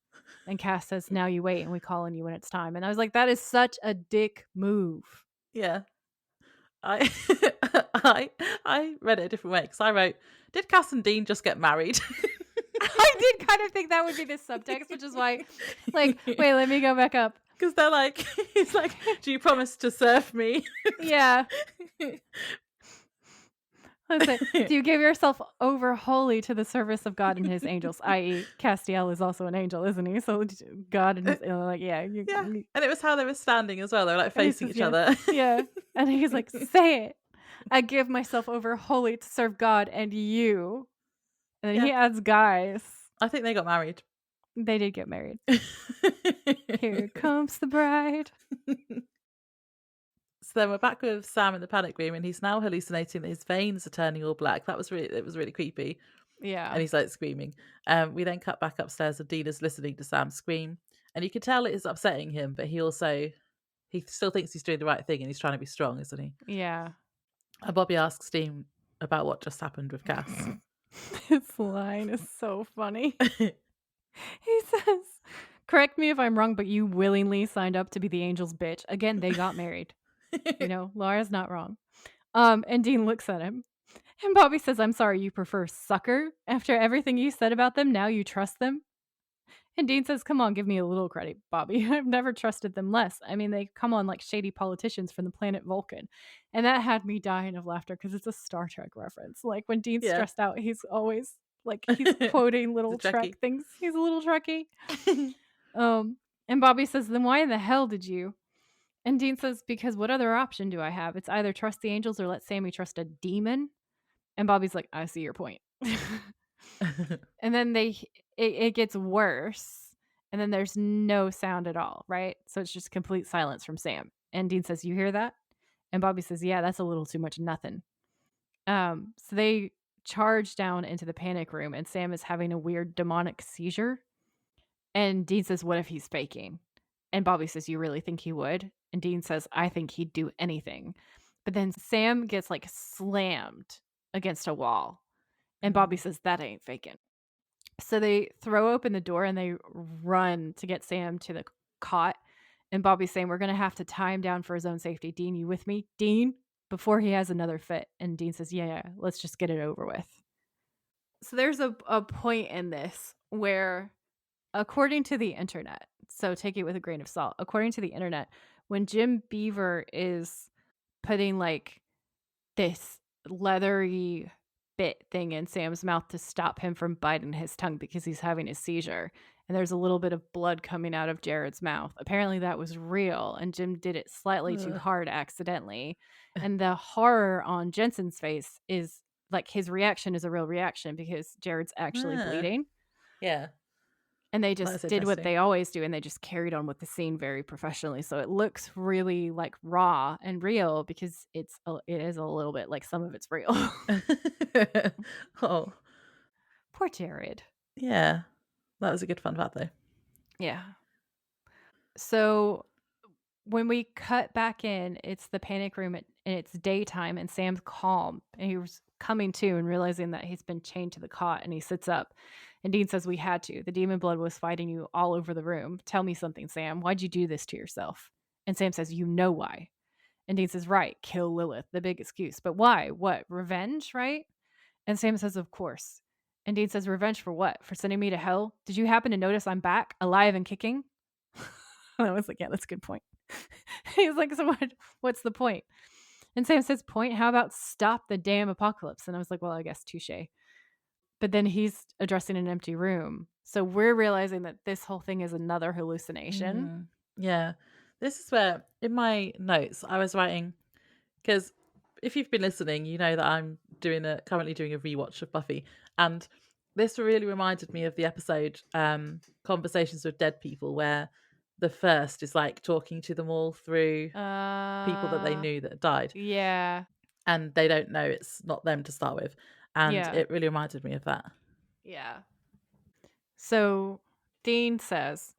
And Cass says, "Now you wait and we call on you when it's time." And I was like, that is such a dick move. Yeah. I I read it a different way because I wrote, "Did Cass and Dean just get married?" I did kind of think that would be the subtext, which is why, like, wait, let me go back up. Because they're like, he's like, "Do you promise to serve me?" Yeah. Let's say, do you give yourself over wholly to the service of God and his angels? I.e., Castiel is also an angel, isn't he? So God and his, like, yeah. Yeah, and it was how they were standing as well. They were like And he facing says, each yes. other. Yeah. And he's like, say it. I give myself over wholly to serve God and you. And then Yeah, he adds guys. I think they got married. They did get married. Here comes the bride. So then we're back with Sam in the panic room, and he's now hallucinating that his veins are turning all black. It was really creepy, and Yeah. he's like screaming. We then cut back upstairs, and Dina's listening to Sam scream, and you can tell it is upsetting him, but he still thinks he's doing the right thing, and he's trying to be strong, isn't he? Yeah. And Bobby asks Dean about what just happened with Cass. This line is so funny. He says, correct me if I'm wrong, but you willingly signed up to be the angel's bitch. Again, they got married. You know, Laura's not wrong. And Dean looks at him. And Bobby says, I'm sorry, you prefer sucker? After everything you said about them, now you trust them? And Dean says, come on, give me a little credit, Bobby. I've never trusted them less. I mean, they come on like shady politicians from the planet Vulcan. And that had me dying of laughter because it's a Star Trek reference. Like when Dean's Yeah. stressed out, he's always like he's quoting The little Trek Trekkie. things. He's a little Trekkie. And Bobby says, then why in the hell did you? And Dean says, because what other option do I have? It's either trust the angels or let Sammy trust a demon. And Bobby's like, I see your point. And then it gets worse. And then there's no sound at all, right? So it's just complete silence from Sam. And Dean says, you hear that? And Bobby says, yeah, that's a little too much nothing. So they charge down into the panic room, and Sam is having a weird demonic seizure. And Dean says, what if he's faking? And Bobby says, you really think he would? And Dean says, I think he'd do anything. But then Sam gets like slammed against a wall. And Bobby says, that ain't faking. So they throw open the door and they run to get Sam to the cot. And Bobby's saying, we're going to have to tie him down for his own safety. Dean, you with me? Dean, before he has another fit. And Dean says, yeah, let's just get it over with. So there's a point in this where, according to the internet, so take it with a grain of salt, according to the internet, when Jim Beaver is putting like this leathery bit thing in Sam's mouth to stop him from biting his tongue because he's having a seizure, and there's a little bit of blood coming out of Jared's mouth. Apparently that was real, and Jim did it slightly too hard accidentally. And the horror on Jensen's face is like his reaction is a real reaction because Jared's actually bleeding. Yeah. And they That's just did what interesting. they always do, and they just carried on with the scene very professionally. So it looks really like raw and real because it is a little bit like some of it's real. Oh. Poor Jared. Yeah. That was a good fun fact though. Yeah. So when we cut back in, it's the panic room and it's daytime, and Sam's calm, and he was coming to and realizing that he's been chained to the cot, and he sits up. And Dean says, we had to. The demon blood was fighting you all over the room. Tell me something, Sam. Why'd you do this to yourself? And Sam says, you know why. And Dean says, right, kill Lilith, the big excuse. But why? What? Revenge, right? And Sam says, of course. And Dean says, revenge for what? For sending me to hell? Did you happen to notice I'm back, alive and kicking? I was like, yeah, that's a good point. He's like, so what's the point? And Sam says, point? How about stop the damn apocalypse? And I was like, well, I guess touche. But then he's addressing an empty room. So we're realizing that this whole thing is another hallucination. Yeah. This is where, in my notes, I was writing, because if you've been listening, you know that I'm currently doing a rewatch of Buffy. And this really reminded me of the episode Conversations with Dead People, where the first is like talking to them all through people that they knew that had died. Yeah. And they don't know it's not them to start with. And Yeah. it really reminded me of that. Yeah. So Dean says,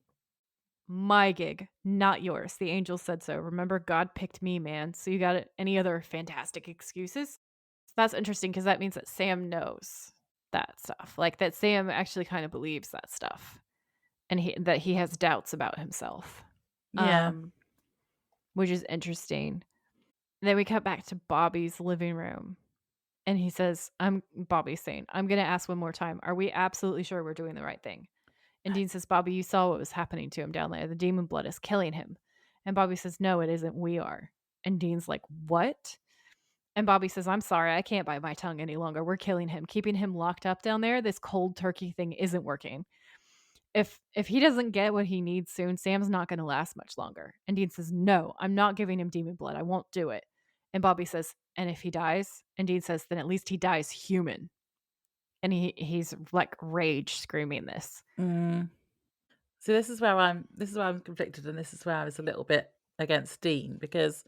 My gig, not yours. The angel said so. Remember, God picked me, man. So you got any other fantastic excuses? So that's interesting because that means that Sam knows that stuff. Like that Sam actually kind of believes that stuff and he has doubts about himself. Yeah. Um, which is interesting. Then we cut back to Bobby's living room. And he says, I'm Bobby's saying, I'm gonna ask one more time. Are we absolutely sure we're doing the right thing? And Dean says, Bobby, you saw what was happening to him down there. The demon blood is killing him. And Bobby says, no, it isn't. We are. And Dean's like, what? And Bobby says, I'm sorry. I can't bite my tongue any longer. We're killing him. Keeping him locked up down there, this cold turkey thing isn't working. If he doesn't get what he needs soon, Sam's not going to last much longer. And Dean says, no, I'm not giving him demon blood. I won't do it. And Bobby says, and if he dies? And Dean says, then at least he dies human. And he's like rage screaming this. Mm. So this is where I'm conflicted, and this is where I was a little bit against Dean because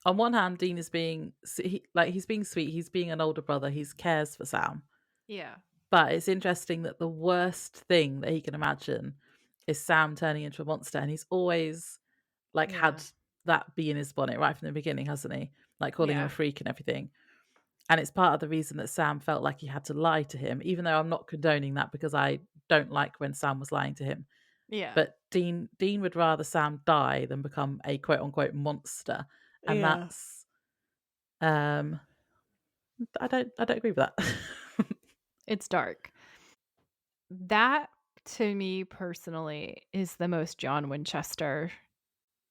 on one hand, Dean is he's being sweet, he's being an older brother, he cares for Sam. Yeah. But it's interesting that the worst thing that he can imagine is Sam turning into a monster, and he's always like Yeah. had that be in his bonnet right from the beginning, hasn't he? Like calling him a Yeah. freak and everything. And it's part of the reason that Sam felt like he had to lie to him, even though I'm not condoning that because I don't like when Sam was lying to him. Yeah. But Dean would rather Sam die than become a quote unquote monster. And Yeah. that's um I don't agree with that. It's dark. That, to me personally, is the most John Winchester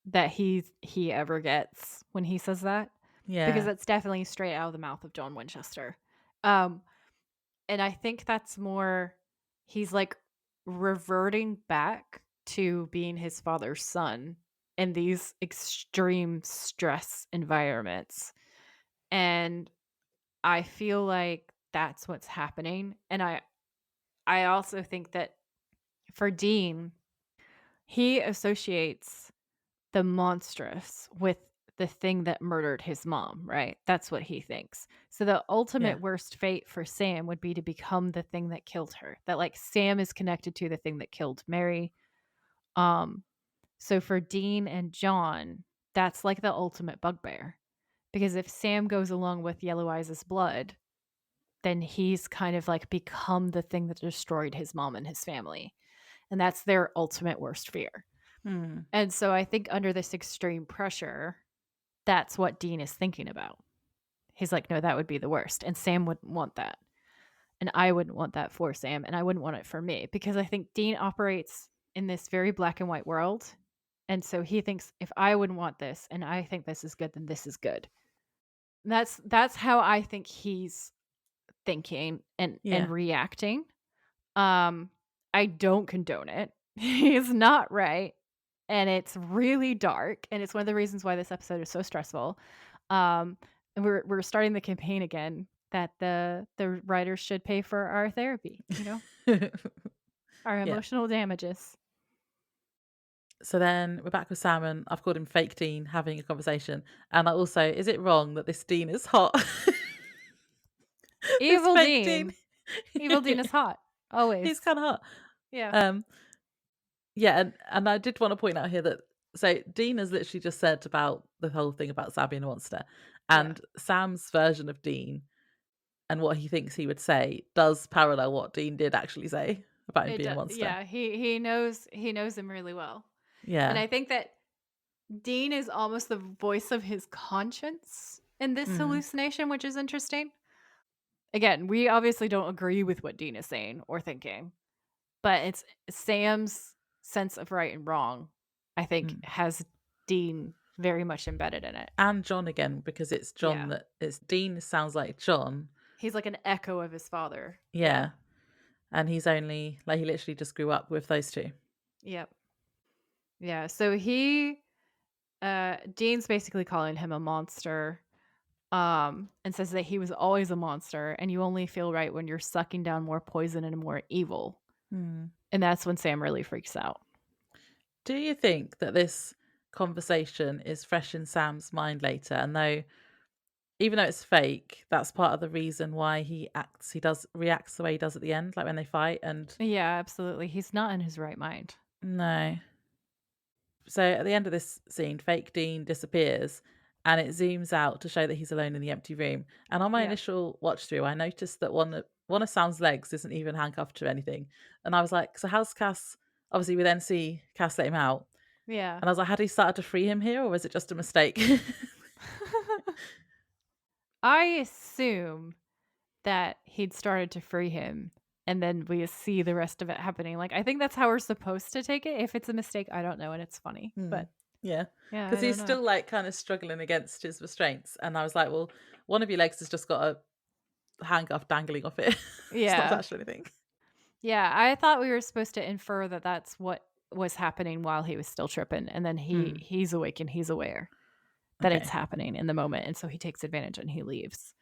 that he ever gets when he says that, because Yeah. that's definitely straight out of the mouth of John Winchester. Um, and I think that's more he's, like, reverting back to being his father's son in these extreme stress environments, and I feel like that's what's happening, and I also think that for Dean, he associates the monstrous with the thing that murdered his mom, right? That's what he thinks. So the Yeah. ultimate worst fate for Sam would be to become the thing that killed her. That like Sam is connected to the thing that killed Mary. Um so for Dean and John, that's like the ultimate bugbear. Because if Sam goes along with Yellow Eyes' blood, then he's kind of like become the thing that destroyed his mom and his family. And that's their ultimate worst fear. Hmm. And so I think under this extreme pressure, that's what Dean is thinking about. He's like, no, that would be the worst. And Sam wouldn't want that. And I wouldn't want that for Sam. And I wouldn't want it for me because I think Dean operates in this very black and white world. And so he thinks if I wouldn't want this and I think this is good, then this is good. And that's how I think he's thinking and Yeah. reacting. Um, I don't condone it. He's not right, and it's really dark, and it's one of the reasons why this episode is so stressful. And we're starting the campaign again that the writers should pay for our therapy, our Yeah. emotional damages. So then we're back with Sam and I've called him fake Dean having a conversation. And I also, is it wrong that this Dean is hot? This Evil fake Dean. Dean. Evil Dean is hot. He's Always. kind of hot. Yeah. Um, yeah, and I did want to point out here that so Dean has literally just said about the whole thing about Sam being a monster, Yeah. and Sam's version of Dean and what he thinks he would say does parallel what Dean did actually say about him being a monster. Yeah, he knows him really well. And Yeah. I think that Dean is almost the voice of his conscience in this Mm, hallucination, which is interesting. Again, we obviously don't agree with what Dean is saying or thinking, but it's Sam's sense of right and wrong, I think, mm. has Dean very much embedded in it. And John again because it's John Yeah. that it's Dean sounds like John. He's like an echo of his father. Yeah. Yeah. And he's only like he literally just grew up with those two. Yep. Yeah. So Dean's basically calling him a monster. And says that he was always a monster and you only feel right when you're sucking down more poison and more evil. Hmm. And that's when Sam really freaks out. Do you think that this conversation is fresh in Sam's mind later? And though, even though it's fake, that's part of the reason why he does reacts the way he does at the end, like when they fight. And Yeah, absolutely. He's not in his right mind. no, So at the end of this scene, fake Dean disappears and it zooms out to show that he's alone in the empty room. And on my Yeah. initial watch through, I noticed that one of Sam's legs isn't even handcuffed to anything. And I was like, so how's Cass? Obviously, we then see Cass let him out. Yeah. And I was like, had he started to free him here or was it just a mistake? I assume that he'd started to free him, and then we see the rest of it happening. Like, I think that's how we're supposed to take it. If it's a mistake, I don't know, and it's funny, Hmm. but Yeah. yeah, Because I don't he's know. still like kind of struggling against his restraints. And I was like, well, one of your legs has just got a handcuff dangling off it. It's not Yeah. attached to anything. Yeah, I thought we were supposed to infer that that's what was happening while he was still tripping, and then Hmm. he's awake and he's aware that it's Okay. happening in the moment, and so he takes advantage and he leaves.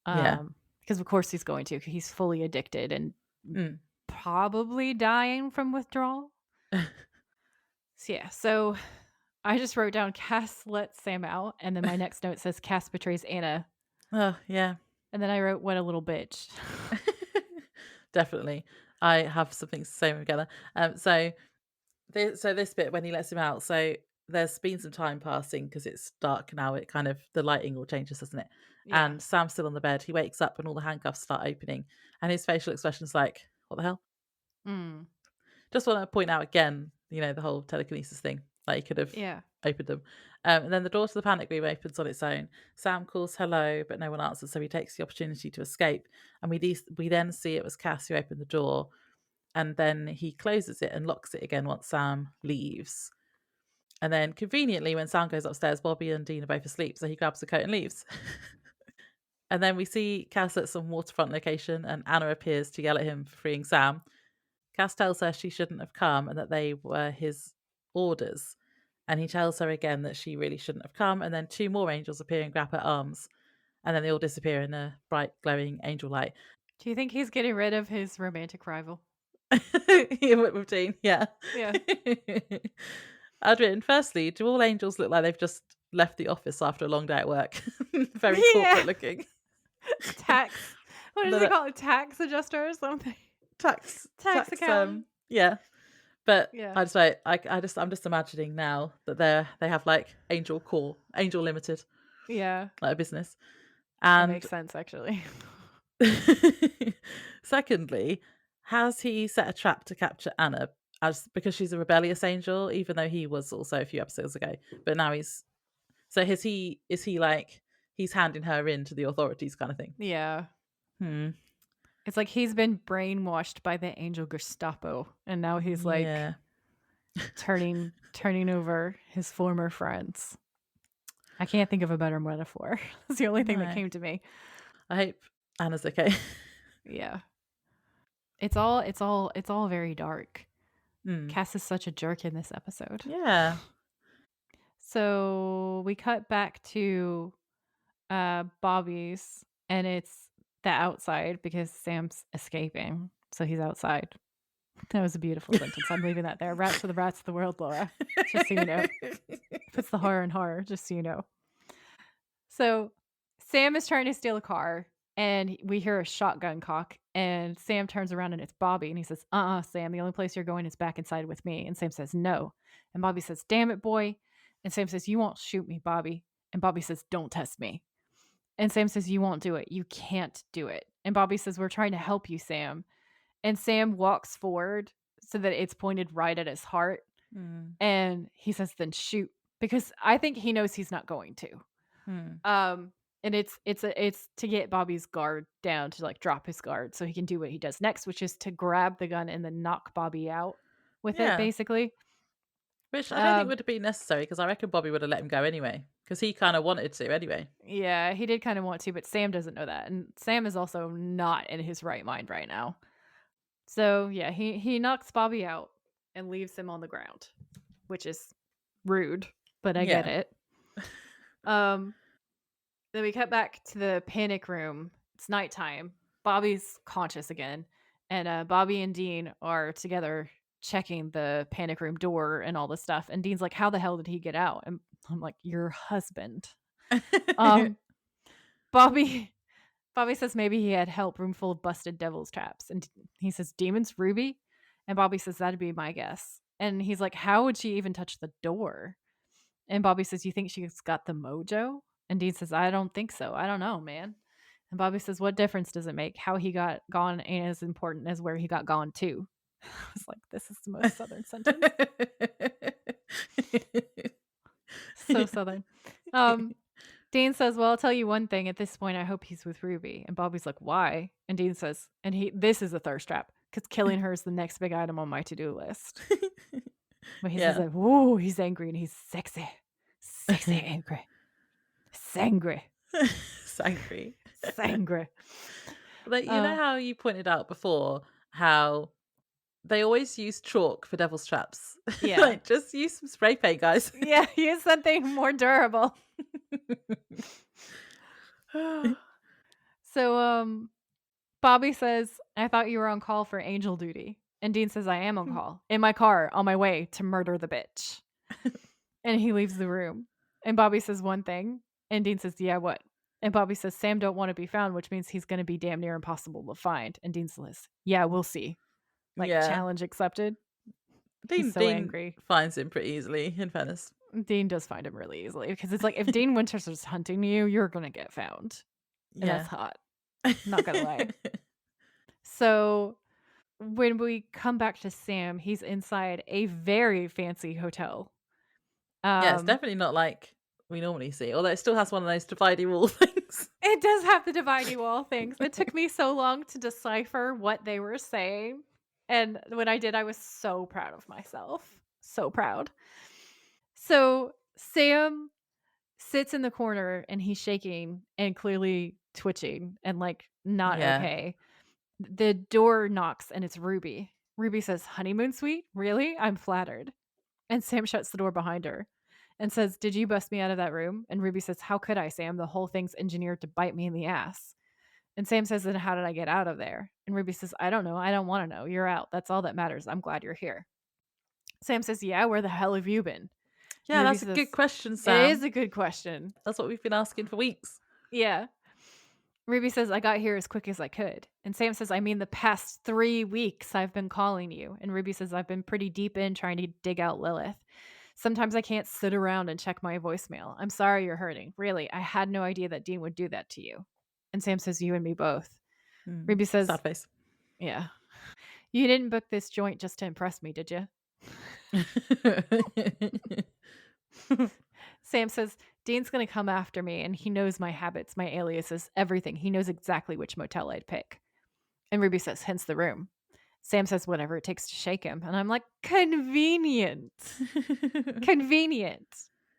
Yeah. Because of course he's going to, 'cause he's fully addicted and Mm. probably dying from withdrawal. So, yeah, so I just wrote down Cass lets Sam out, and then my next note says Cass betrays Anna, Oh, yeah. and then I wrote, "What a little bitch." Definitely. I have something to say together. So this bit when he lets him out, so there's been some time passing because it's dark now. It kind of the lighting all changes, doesn't it? Yeah. And Sam's still on the bed. He wakes up and all the handcuffs start opening, and his facial expression's like, "What the hell?" Mm. Just want to point out again, the whole telekinesis thing. Like he could have Yeah. opened them. And then the door to the panic room opens on its own. Sam calls hello, but no one answers, so he takes the opportunity to escape. And we then see it was Cass who opened the door, and then he closes it and locks it again once Sam leaves. And then conveniently, when Sam goes upstairs, Bobby and Dean are both asleep, so he grabs the coat and leaves. And then we see Cass at some waterfront location, and Anna appears to yell at him for freeing Sam. Cass tells her she shouldn't have come and that they were his orders. And he tells her again that she really shouldn't have come. And then two more angels appear and grab her arms. And then they all disappear in a bright, glowing angel light. Do you think he's getting rid of his romantic rival? Yeah, with Dean, yeah. Yeah. I'd written, firstly, do all angels look like they've just left the office after a long day at work? Very Yeah. corporate looking. Tax. What And does then he call it? Tax adjuster or something? Tax tax, accountant. yeah. But Yeah. I just like I'm just imagining now that they have like Angel Limited, Yeah. like a business. That And makes sense, actually. secondly, has he set a trap to capture Anna as because she's a rebellious angel, even though he was also a few episodes ago? But now is he like he's handing her in to the authorities kind of thing? Yeah. Hmm. It's like he's been brainwashed by the angel Gestapo, and now he's like Yeah. turning over his former friends. I can't think of a better metaphor. That's the only thing that No. came to me. I hope Anna's okay. Yeah. It's all very dark. Hmm. Cass is such a jerk in this episode. Yeah. So we cut back to Bobby's, and it's the outside because Sam's escaping. So he's outside. That was a beautiful sentence. I'm leaving that there. Rats are the rats of the world, Laura. Just so you know. Puts the horror in horror, just so you know. So Sam is trying to steal a car, and we hear a shotgun cock, and Sam turns around and it's Bobby, and he says, Sam, the only place you're going is back inside with me. And Sam says, no. And Bobby says, damn it, boy. And Sam says, you won't shoot me, Bobby. And Bobby says, don't test me. And Sam says, you won't do it. You can't do it. And Bobby says, we're trying to help you, Sam. And Sam walks forward so that it's pointed right at his heart. Hmm. And he says, then shoot. Because I think he knows he's not going to. Hmm. And it's to get Bobby's guard down, to like drop his guard so he can do what he does next, which is to grab the gun and then knock Bobby out with it, Yeah. basically. Which I don't think Um, would have been necessary because I reckon Bobby would have let him go anyway. Because he kind of wanted to anyway. yeah, he did kind of want to, but Sam doesn't know that. And Sam is also not in his right mind right now. So yeah, he knocks Bobby out and leaves him on the ground, which is rude, but I get Yeah. it. Um, then we cut back to the panic room. It's nighttime. Bobby's conscious again, and Bobby and Dean are together checking the panic room door and all this stuff. And Dean's like, "How the hell did he get out?" And I'm like, "Your husband." Um, Bobby Bobby says maybe he had help, room full of busted devil's traps, and he says, "Demons, Ruby," and Bobby says that'd be my guess. And he's like, how would she even touch the door? And Bobby says, you think she's got the mojo? And Dean says, I don't think so. I don't know, man. And Bobby says, what difference does it make? How he got gone ain't as important as where he got gone to. I was like, this is the most Southern sentence. So Southern. Dean says, well, I'll tell you one thing. At this point, I hope he's with Ruby. And Bobby's like, why? And Dean says, this is a thirst trap because killing her is the next big item on my to-do list. But he says, Yeah. like, whoa, he's angry and he's sexy. Sexy angry. Sangry. Sangry. Sangry. Like, you know how you pointed out before how they always use chalk for devil's traps? Yeah. Like, just use some spray paint, guys. Yeah, use something more durable. So, Bobby says, I thought you were on call for angel duty. And Dean says, I am on call. In my car, on my way to murder the bitch. And he leaves the room. And Bobby says one thing. And Dean says, yeah, what? And Bobby says, Sam don't want to be found, which means he's going to be damn near impossible to find. And Dean says, yeah, we'll see. Like, Yeah. challenge accepted. Dean angry. Finds him pretty easily, in fairness. Dean does find him really easily because it's like, if Dean Winchester's hunting you, you're going to get found. And that's hot. Not going to lie. So when we come back to Sam, he's inside a very fancy hotel. Yeah, it's definitely not like we normally see, although it still has one of those dividey wall things. It does have the dividey wall things. It took me so long to decipher what they were saying. And when I did, I was so proud of myself. So proud. So Sam sits in the corner and he's shaking and clearly twitching and like not okay. The door knocks and it's Ruby. Ruby says, honeymoon suite? Really? I'm flattered. And Sam shuts the door behind her and says, did you bust me out of that room? And Ruby says, how could I, Sam? The whole thing's engineered to bite me in the ass. And Sam says, then how did I get out of there? And Ruby says, I don't know. I don't want to know. You're out. That's all that matters. I'm glad you're here. Sam says, yeah, where the hell have you been? Yeah, that's a good question, Sam. It is a good question. That's what we've been asking for weeks. Yeah. Ruby says, I got here as quick as I could. And Sam says, I mean, the past 3 weeks I've been calling you. And Ruby says, I've been pretty deep in trying to dig out Lillith. Sometimes I can't sit around and check my voicemail. I'm sorry you're hurting. Really, I had no idea that Dean would do that to you. And Sam says, you and me both. Ruby says, sad face. Yeah. You didn't book this joint just to impress me, did you? Sam says, Dean's going to come after me and he knows my habits, my aliases, everything. He knows exactly which motel I'd pick. And Ruby says, hence the room. Sam says, whatever it takes to shake him. And I'm like, convenient. Convenient.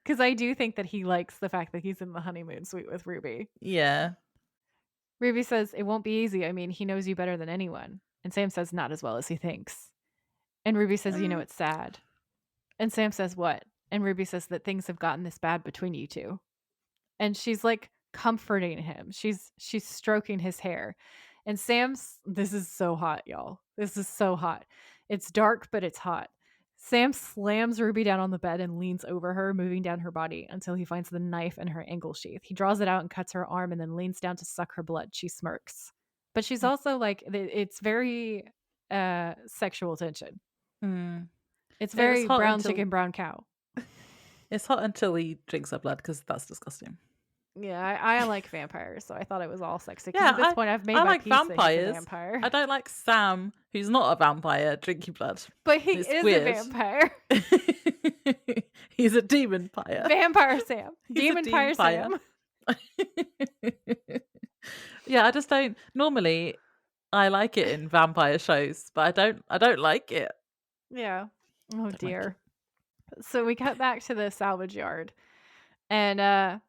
Because I do think that he likes the fact that he's in the honeymoon suite with Ruby. Yeah. Ruby says, it won't be easy. I mean, he knows you better than anyone. And Sam says, not as well as he thinks. And Ruby says, you know, it's sad. And Sam says, what? And Ruby says that things have gotten this bad between you two. And she's like comforting him. She's stroking his hair. And this is so hot, y'all. This is so hot. It's dark, but it's hot. Sam slams Ruby down on the bed and leans over her, moving down her body until he finds the knife in her ankle sheath. He draws it out and cuts her arm and then leans down to suck her blood. She smirks. But she's also like, it's very sexual tension. It's very brown chicken, brown cow. It's hot until he drinks her blood because that's disgusting. Yeah, I like vampires, so I thought it was all sexy. Yeah, at this point, I've made I my like peace that vampires. he's a vampire. I don't like Sam, who's not a vampire, drinking blood. But he is weird. A vampire. He's a demon pyre. Vampire Sam. Demon pyre Sam. Yeah, I just don't. Normally, I like it in vampire shows, but I don't like it. Yeah. Oh dear. Like, so we cut back to the salvage yard, and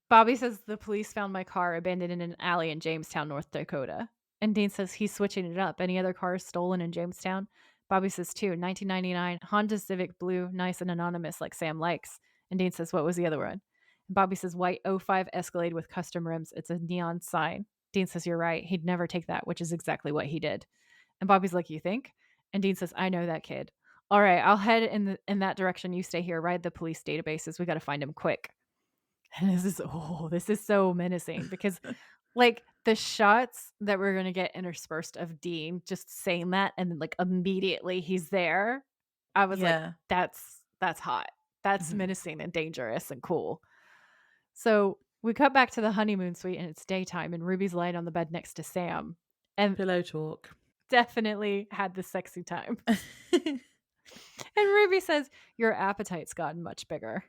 Bobby says the police found my car abandoned in an alley in Jamestown, North Dakota. And Dean says he's switching it up. Any other cars stolen in Jamestown? Bobby says 2. 1999 Honda Civic blue, nice and anonymous like Sam likes. And Dean says, what was the other one? And Bobby says white 05 Escalade with custom rims. It's a neon sign. Dean says, you're right. He'd never take that, which is exactly what he did. And Bobby's like, you think? And Dean says, I know that kid. All right, I'll head in that direction. You stay here. Ride the police databases. We got to find him quick. And this is so menacing because like the shots that we're going to get interspersed of Dean just saying that and then like immediately he's there I was like, Yeah. that's hot. That's Mhm. menacing and dangerous and cool. So we cut back to the honeymoon suite and it's daytime and Ruby's lying on the bed next to Sam and Pillow talk. definitely had the sexy time. And Ruby says, "Your appetite's gotten much bigger."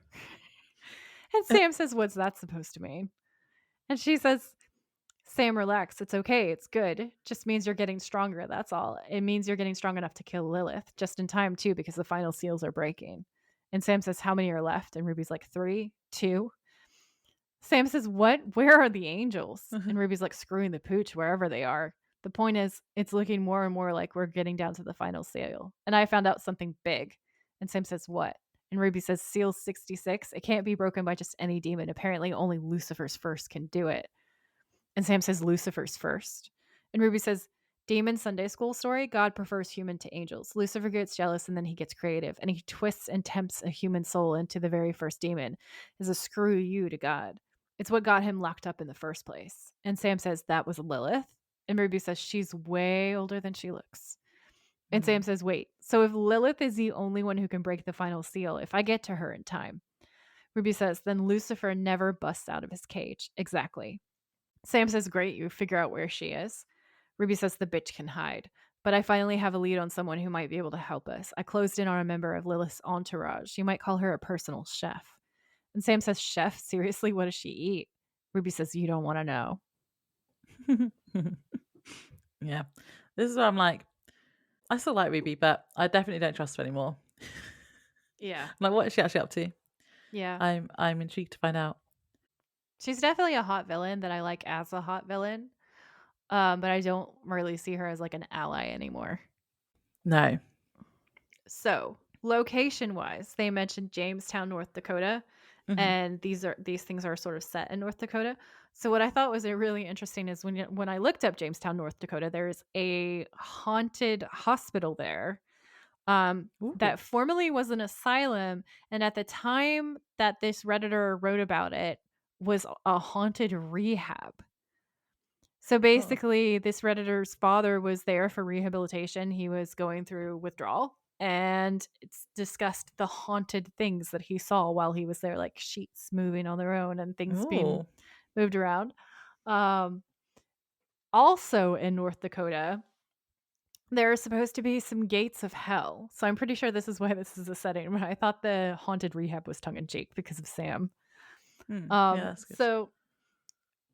And Sam says, "What's that supposed to mean?" And she says, "Sam, relax. It's okay. It's good. Just means you're getting stronger. That's all. It means you're getting strong enough to kill Lilith. Just in time, too, because the final seals are breaking." And Sam says, "How many are left?" And Ruby's like, "3, 2." Sam says, "What? Where are the angels?" And Ruby's like, "Screwing the pooch wherever they are. The point is, it's looking more and more like we're getting down to the final seal. And I found out something big." And Sam says, "What?" And Ruby says, "Seal 66. It can't be broken by just any demon. Apparently, only Lucifer's first can do it." And Sam says, "Lucifer's first." And Ruby says, "Demon Sunday school story. God prefers human to angels. Lucifer gets jealous and then he gets creative and he twists and tempts a human soul into the very first demon as a screw you to God. It's what got him locked up in the first place." And Sam says, "That was Lilith." And Ruby says, "She's way older than she looks." And Sam Mhm. says, "Wait, so if Lilith is the only one who can break the final seal, if I get to her in time," Ruby says, "then Lucifer never busts out of his cage." Exactly. Sam says, "Great, you figure out where she is." Ruby says, "The bitch can hide. But I finally have a lead on someone who might be able to help us. I closed in on a member of Lilith's entourage. You might call her a personal chef." And Sam says, "Chef? Seriously? What does she eat?" Ruby says, "You don't want to know." Yeah. This is where I'm like, I still like Ruby, but I definitely don't trust her anymore. Yeah. I'm like, what is she actually up to? Yeah. I'm intrigued to find out. She's definitely a hot villain that I like as a hot villain. But I don't really see her as like an ally anymore. No. So, location-wise, they mentioned Jamestown, North Dakota, Mhm. and these things are sort of set in North Dakota. So what I thought was really interesting is when I looked up Jamestown, North Dakota, there's a haunted hospital there Ooh. that formerly was an asylum, and at the time that this redditor wrote about it was a haunted rehab. So Oh. basically, this Redditor's father was there for rehabilitation. He was going through withdrawal and it's discussed the haunted things that he saw while he was there, like sheets moving on their own and things being Ooh. moved around. Um, Also in North Dakota, there are supposed to be some gates of hell. So I'm pretty sure this is why this is a setting. But I thought the haunted rehab was tongue in cheek because of Sam. Yeah, that's good. So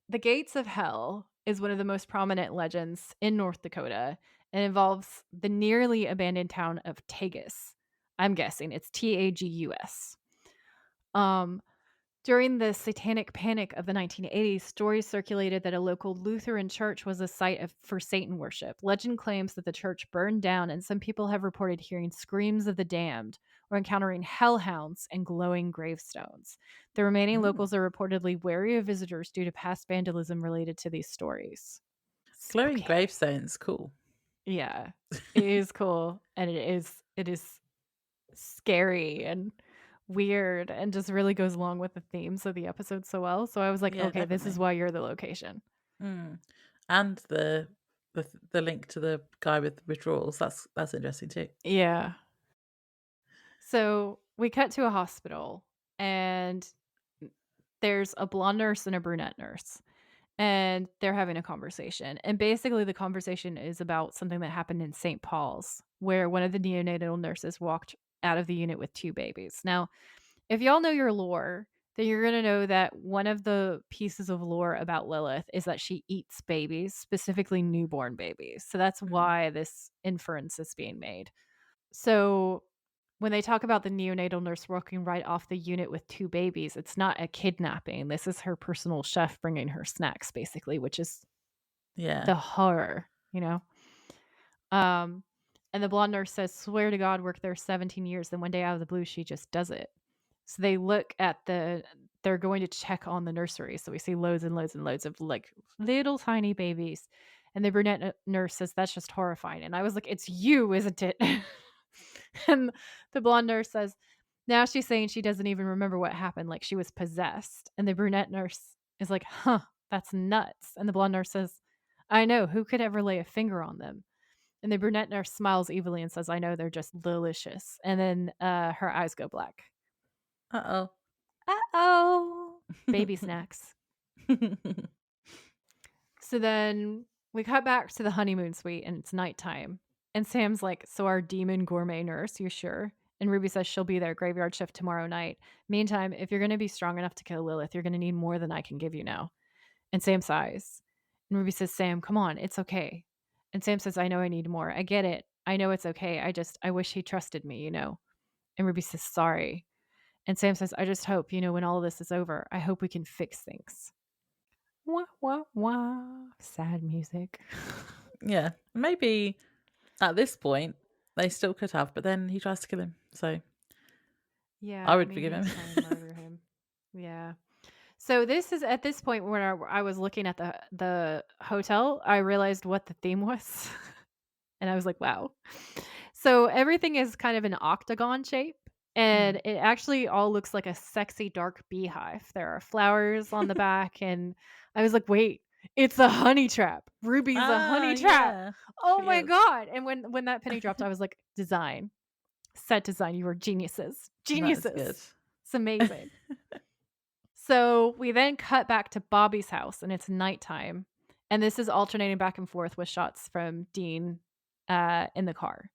the Gates of Hell is one of the most prominent legends in North Dakota and involves the nearly abandoned town of Tagus. I'm guessing it's Tagus. Um, During the Satanic Panic of the 1980s, stories circulated that a local Lutheran church was a site for Satan worship. Legend claims that the church burned down, and some people have reported hearing screams of the damned or encountering hellhounds and glowing gravestones. The remaining Mm. locals are reportedly wary of visitors due to past vandalism related to these stories. Glowing Spooky. gravestones, cool. Yeah, it is cool, and it is scary and weird and just really goes along with the themes of the episode so well. So I was like, Yeah, "Okay, this is definitely. why you're the location." Mm. And the link to the guy with withdrawals, that's interesting too. Yeah. So we cut to a hospital and there's a blonde nurse and a brunette nurse. And they're having a conversation. And basically the conversation is about something that happened in St. Paul's, where one of the neonatal nurses walked out of the unit with 2 babies. Now, if y'all know your lore, then you're gonna know that one of the pieces of lore about Lilith is that she eats babies, specifically newborn babies. So that's Mm. why this inference is being made. So when they talk about the neonatal nurse walking right off the unit with 2 babies, it's not a kidnapping. This is her personal chef bringing her snacks, basically, which is Yeah. the horror, you know? Um, and the blonde nurse says, "Swear to God, worked there 17 years." Then one day out of the blue, she just does it. So they look at they're going to check on the nursery. So we see loads and loads and loads of like little tiny babies. And the brunette nurse says, "That's just horrifying." And I was like, "It's you, isn't it?" And the blonde nurse says, now she's saying she doesn't even remember what happened, like she was possessed. And the brunette nurse is like, "Huh, that's nuts." And the blonde nurse says, "I know, who could ever lay a finger on them?" And the brunette nurse smiles evilly and says, I know, they're just delicious. And then her eyes go black. Uh-oh. Uh-oh. Baby snacks. So then we cut back to the honeymoon suite and it's nighttime. And Sam's like, so our demon gourmet nurse, you sure? And Ruby says she'll be there graveyard shift tomorrow night. Meantime, if you're going to be strong enough to kill Lilith, you're going to need more than I can give you now. And Sam sighs. And Ruby says, Sam, come on, it's okay. And Sam says, I know I need more. I get it. I know it's okay. I wish he trusted me, you know. And Ruby says, sorry. And Sam says, I just hope, you know, when all of this is over, I hope we can fix things. Wah, wah, wah. Sad music. Yeah. Maybe at this point, they still could have, but then he tries to kill him. So Yeah, I I would mean, forgive he's him. trying to murder him. Yeah. So this is at this point when I was looking at the hotel, I realized what the theme was. And I was like, wow. So everything is kind of an octagon shape. And Mm. it actually all looks like a sexy dark beehive. There are flowers on the back. And I was like, wait, it's a honey trap. Ruby's a Ah, honey trap. yeah. Oh She my is. God. And when that penny dropped, I was like, design, set design. You were geniuses. That is good. Geniuses. It's amazing. So we then cut back to Bobby's house and it's nighttime. And this is alternating back and forth with shots from Dean in the car.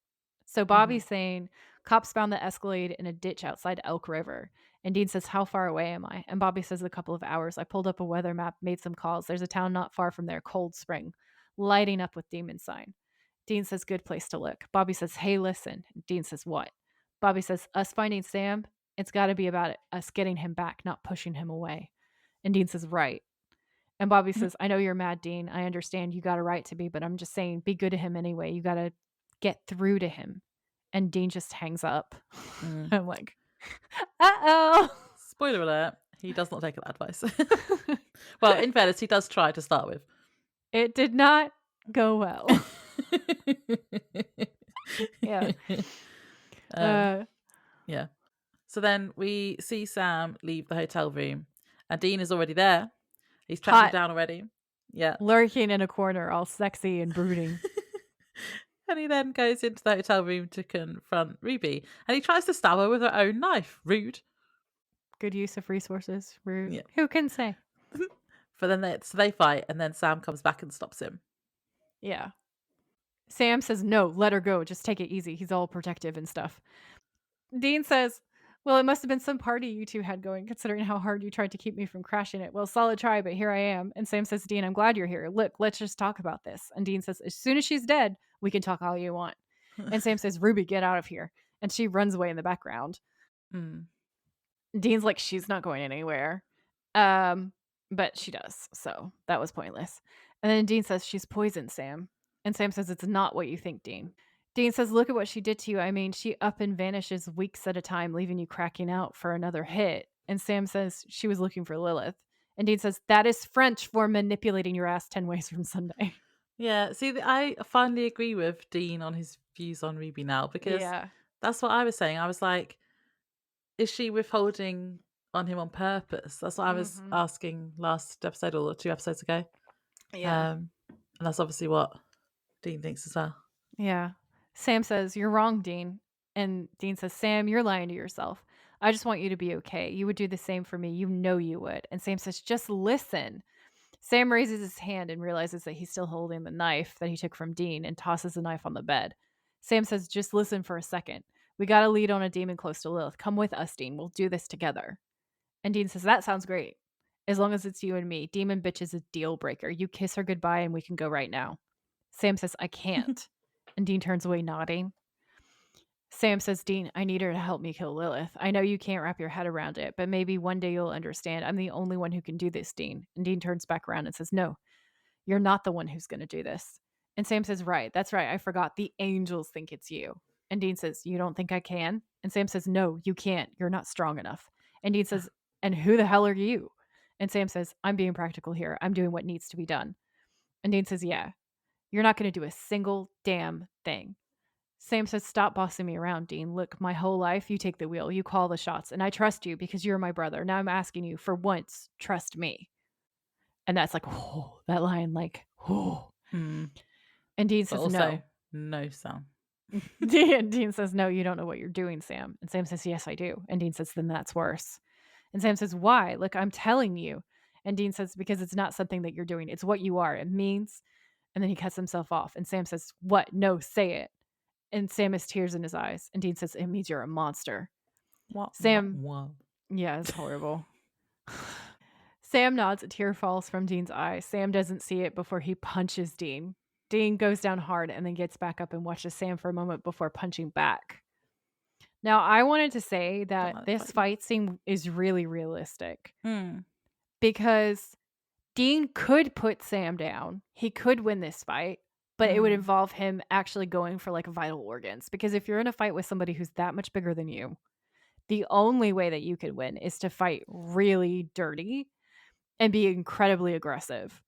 So Mhm. Bobby's saying, cops found the Escalade in a ditch outside Elk River. And Dean says, how far away am I? And Bobby says, a couple of hours. I pulled up a weather map, made some calls. There's a town not far from there, Cold Spring, lighting up with demon sign. Dean says, good place to look. Bobby says, hey, listen. Dean says, what? Bobby says, us finding Sam, it's got to be about us getting him back, not pushing him away. And Dean says, right. And Bobby says, I know you're mad, Dean. I understand you got a right to be, but I'm just saying, be good to him anyway. You got to get through to him. And Dean just hangs up. Mm. I'm like, uh-oh. Spoiler alert, he does not take that advice. Well, in fairness, he does try to start with. It did not go well. Yeah. Um, yeah. So then we see Sam leave the hotel room, and Dean is already there. He's tracked him Hot, down already. Yeah. lurking in a corner, all sexy and brooding. And he then goes into the hotel room to confront Ruby, and he tries to stab her with her own knife. Rude. Good use of resources. Rude. Yeah. Who can say? But then they fight, and then Sam comes back and stops him. Yeah. Sam says, no, let her go. Just take it easy. He's all protective and stuff. Dean says, well, it must have been some party you two had going, considering how hard you tried to keep me from crashing it. Well, solid try, but here I am. And Sam says, Dean, I'm glad you're here. Look, let's just talk about this. And Dean says, as soon as she's dead, we can talk all you want. And Sam says, Ruby, get out of here. And she runs away in the background. Mm. Dean's like, she's not going anywhere. But she does. So that was pointless. And then Dean says, she's poisoned, Sam. And Sam says, it's not what you think, Dean. Dean says, look at what she did to you. I mean, she up and vanishes weeks at a time, leaving you cracking out for another hit. And Sam says, she was looking for Lilith. And Dean says, that is French for manipulating your ass 10 ways from Sunday. Yeah, see, I finally agree with Dean on his views on Ruby now, because Yeah. that's what I was saying. I was like, is she withholding on him on purpose? That's what I was asking last episode or 2 episodes ago. Yeah. And that's obviously what Dean thinks as well. Yeah. Sam says, you're wrong, Dean. And Dean says, Sam, you're lying to yourself. I just want you to be okay. You would do the same for me. You know you would. And Sam says, just listen. Sam raises his hand and realizes that he's still holding the knife that he took from Dean and tosses the knife on the bed. Sam says, just listen for a second. We got a lead on a demon close to Lilith. Come with us, Dean. We'll do this together. And Dean says, that sounds great. As long as it's you and me. Demon bitch is a deal breaker. You kiss her goodbye and we can go right now. Sam says, I can't. And Dean turns away, nodding. Sam says, Dean, I need her to help me kill Lilith. I know you can't wrap your head around it, but maybe one day you'll understand. I'm the only one who can do this, Dean. And Dean turns back around and says, no, you're not the one who's going to do this. And Sam says, right, that's right. I forgot. The angels think it's you. And Dean says, you don't think I can? And Sam says, no, you can't. You're not strong enough. And Dean says, and who the hell are you? And Sam says, I'm being practical here. I'm doing what needs to be done. And Dean says, yeah, you're not going to do a single damn thing. Sam says, stop bossing me around, Dean. Look, my whole life, you take the wheel. You call the shots. And I trust you because you're my brother. Now I'm asking you, for once, trust me. And that's like, oh, that line, like, oh. Hmm. And Dean But says, also, no. No, Sam. Dean says, "No, you don't know what you're doing, Sam." And Sam says, "Yes, I do." And Dean says, "Then that's worse." And Sam says, "Why? Look, I'm telling you." And Dean says, "Because it's not something that you're doing. It's what you are. It means." And then he cuts himself off. And Sam says, "What? No, say it." And Sam has tears in his eyes. And Dean says, "It means you're a monster." What? What? Sam, What? yeah, it's horrible. Sam nods, a tear falls from Dean's eye. Sam doesn't see it before he punches Dean. Dean goes down hard and then gets back up and watches Sam for a moment before punching back. Now, I wanted to say Don't that like the this fight. fight scene is really realistic Hmm. because Dean could put Sam down. He could win this fight, but it would Hmm. involve him actually going for like vital organs. Because if you're in a fight with somebody who's that much bigger than you, the only way that you could win is to fight really dirty and be incredibly aggressive.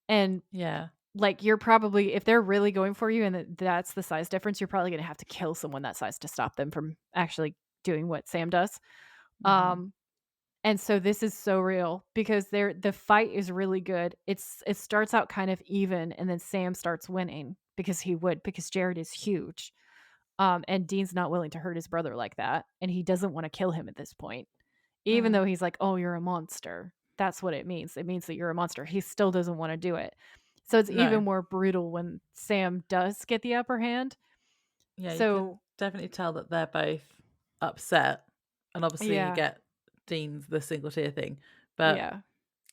And Yeah. like you're probably, if they're really going for you and that's the size difference, you're probably going to have to kill someone that size to stop them from actually doing what Sam does. Hmm. Um, and so this is so real because the fight is really good. It starts out kind of even, and then Sam starts winning because Jared is huge. And Dean's not willing to hurt his brother like that, and he doesn't want to kill him at this point. Even Hmm. though he's like, "Oh, you're a monster." That's what it means. It means that you're a monster. He still doesn't want to do it. So it's even No. more brutal when Sam does get the upper hand. Yeah, you can So, definitely tell that they're both upset, and obviously you yeah. get Dean's the single tear thing, but Yeah.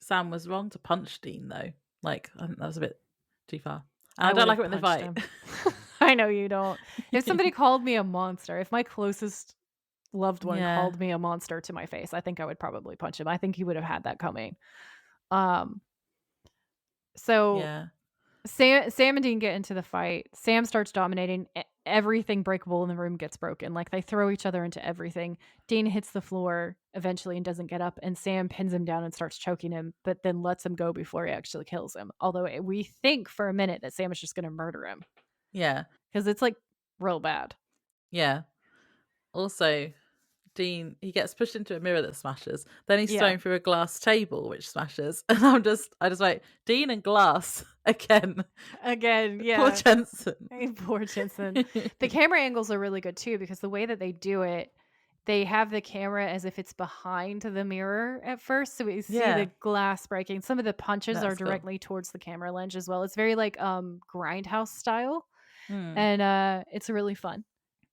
Sam was wrong to punch Dean though. Like, I think that was a bit too far. And I I don't would like it have when they punched fight. him. I know you don't. If somebody called me a monster, if my closest loved one Yeah, called me a monster to my face, I think I would probably punch him. I think he would have had that coming. Um, so yeah, Sam and Dean get into the fight. Sam starts dominating. Everything breakable in the room gets broken. Like they throw each other into everything. Dean hits the floor eventually and doesn't get up, and Sam pins him down and starts choking him, but then lets him go before he actually kills him. Although we think for a minute that Sam is just going to murder him yeah, because it's like real bad. yeah. Also, Dean, he gets pushed into a mirror that smashes. Then he's Yeah. thrown through a glass table which smashes. And I just like Dean and glass again. Again, Poor yeah. Jensen. Poor Jensen. The camera angles are really good too because the way that they do it, they have the camera as if it's behind the mirror at first, so we see the Yeah, glass breaking. Some of the punches are that's cool. directly towards the camera lens as well. It's very like grindhouse style, Hmm. and it's really fun.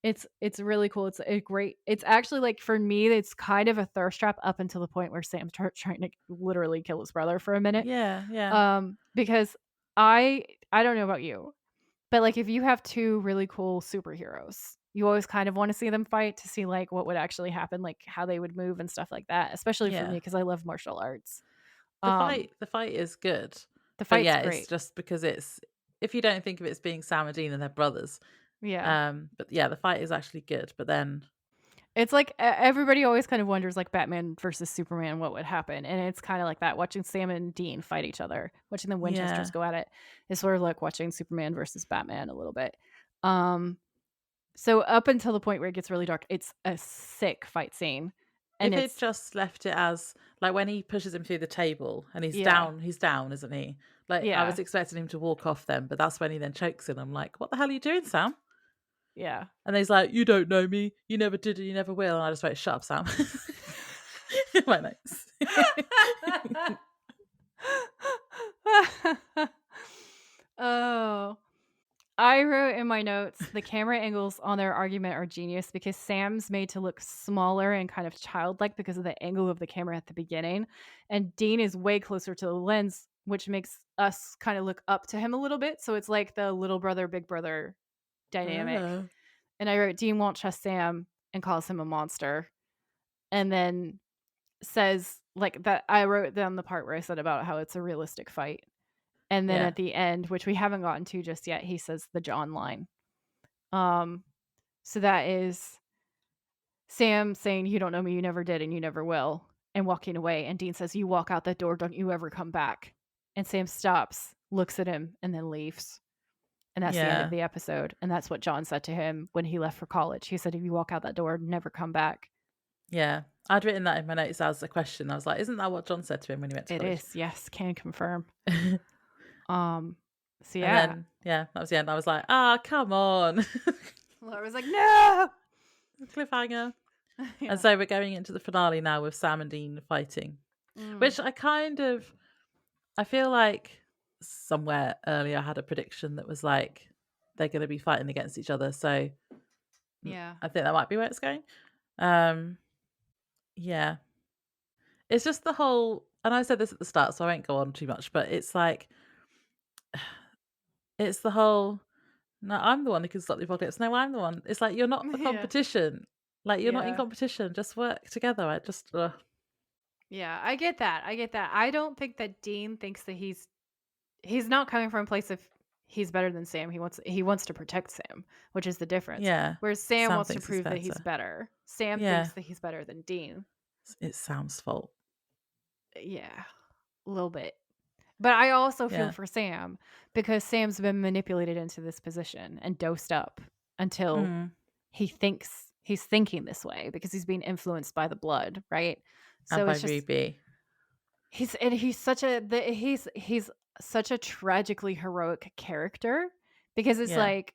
It's really cool. It's a great. It's actually like for me, it's kind of a thirst trap up until the point where Sam's trying to literally kill his brother for a minute. Yeah, yeah, Because I don't know about you, but, like, if you have 2 really cool superheroes, you always kind of wanna see them fight to see, like, what would actually happen, like, how they would move and stuff like that, especially for me yeah. because I love martial arts. The Um, fight is good, the but fight's yeah, it's great. just because it's if you don't think of it as being Sam and Dean and they're brothers, Yeah. but yeah, the fight is actually good, but then It's like everybody always kind of wonders, like, Batman versus Superman, what would happen, and it's kinda like that, watching Sam and Dean fight each other, watching the Winchesters yeah, go at it is sort of like watching Superman versus Batman a little bit. Um So up until the point where it gets really dark, it's a sick fight scene, and if it it's just left it as like when he pushes him through the table and yeah, he's down, isn't he? Like I yeah, was expecting him to walk off then, but that's when he then chokes him. I'm like, what the hell are you doing, Sam? yeah. And he's like, you don't know me, you never did and you never will. And I just went, shut up, Sam. My notes. Oh, I wrote in my notes, the camera angles on their argument are genius because Sam's made to look smaller and kind of childlike because of the angle of the camera at the beginning, and Dean is way closer to the lens, which makes us kind of look up to him a little bit, so it's like the little brother, big brother dynamic. Oh. And I wrote, Dean won't trust Sam and calls him a monster. And then says like that I wrote down the part where I said about how it's a realistic fight. And then Yeah. at the end, which we haven't gotten to just yet, he says the John line. Um, so that is Sam saying, "You don't know me, you never did, and you never will," and walking away. And Dean says, "You walk out that door, don't you ever come back." And Sam stops, looks at him, and then leaves. And that's the end of Yeah. the episode. And that's what John said to him when he left for college. He said, "If you walk out that door, never come back." Yeah. I'd written that in my notes as a question. I was like, isn't that what John said to him when he went to It college? is, yes, can confirm. Um, So And yeah, then, yeah, that was the end. I was like, "Ah, come on." Laura was like, "No!" Cliffhanger. And Yeah. so we're going into the finale now with Sam and Dean fighting, Mm. which I feel like somewhere earlier I had a prediction that was like they're gonna be fighting against each other, so Yeah. I think that might be where it's going. Um, yeah. It's just the whole, and I said this at the start, so I won't go on too much, but it's like it's the whole, "No, I'm the one who can stop the apocalypse. No, I'm the one." It's like, you're not a Yeah. competition. Like, you're not in Yeah. competition, just work together. I just ugh. Yeah. I get that. I get that. I don't think that Dean thinks that he's not coming from a place of he's better than Sam. He wants to protect Sam, which is the difference. Yeah. Whereas Sam Sam wants to thinks he's prove that he's better. better. Sam thinks Yeah. that he's better than Dean. It's Sam's fault. Yeah, a little bit. But I also feel Yeah. for Sam because Sam's been manipulated into this position and dosed up until Mm. he thinks he's thinking this way because he's being influenced by the blood, right? And So by it's just Ruby. he's such a tragically heroic character because it's Yeah. like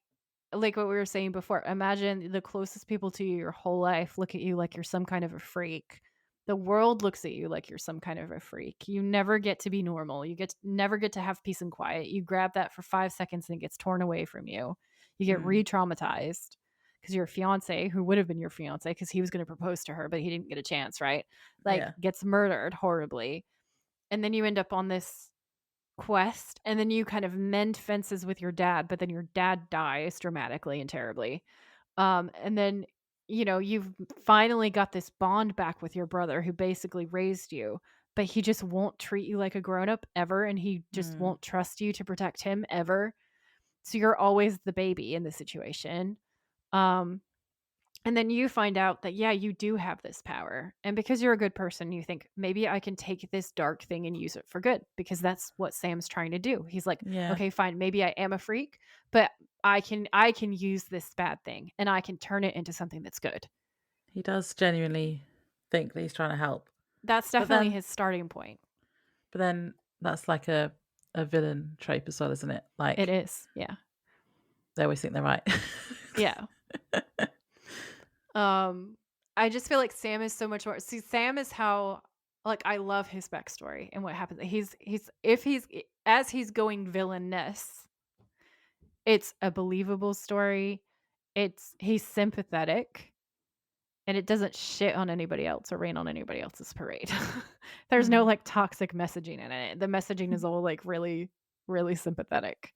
what we were saying before. Imagine the closest people to you your whole life look at you like you're some kind of a freak. The world looks at you like you're some kind of a freak. You never get to be normal. Never get to have peace and quiet. You grab that for 5 seconds and it gets torn away from you. You get Mm. re-traumatized because your fiance, who would have been your fiance because he was going to propose to her, but he didn't get a chance, right? Like Yeah. gets murdered horribly, and then you end up on this quest, and then you kind of mend fences with your dad, but then your dad dies dramatically and terribly. And then you've finally got this bond back with your brother who basically raised you, but he just won't treat you like a grown up ever, and he just Mm. won't trust you to protect him ever. So you're always the baby in the situation. Um, and then you find out that, yeah, you do have this power. And because you're a good person, you think, maybe I can take this dark thing and use it for good because that's what Sam's trying to do. He's like, Yeah. okay, fine, maybe I am a freak, but I can use this bad thing and I can turn it into something that's good. He does genuinely think that he's trying to help. That's But definitely then his starting point. but then that's like a villain trope as well, isn't it? It Like, is. Yeah. they always think they're right. Yeah. Um, I just feel like Sam is so much more. See, Sam is how like I love his backstory and what happens. He's if he's as he's going villainous, it's a believable story. He's sympathetic and it doesn't shit on anybody else or rain on anybody else's parade. There's no Mm. like toxic messaging in it. The messaging is all like really, really sympathetic.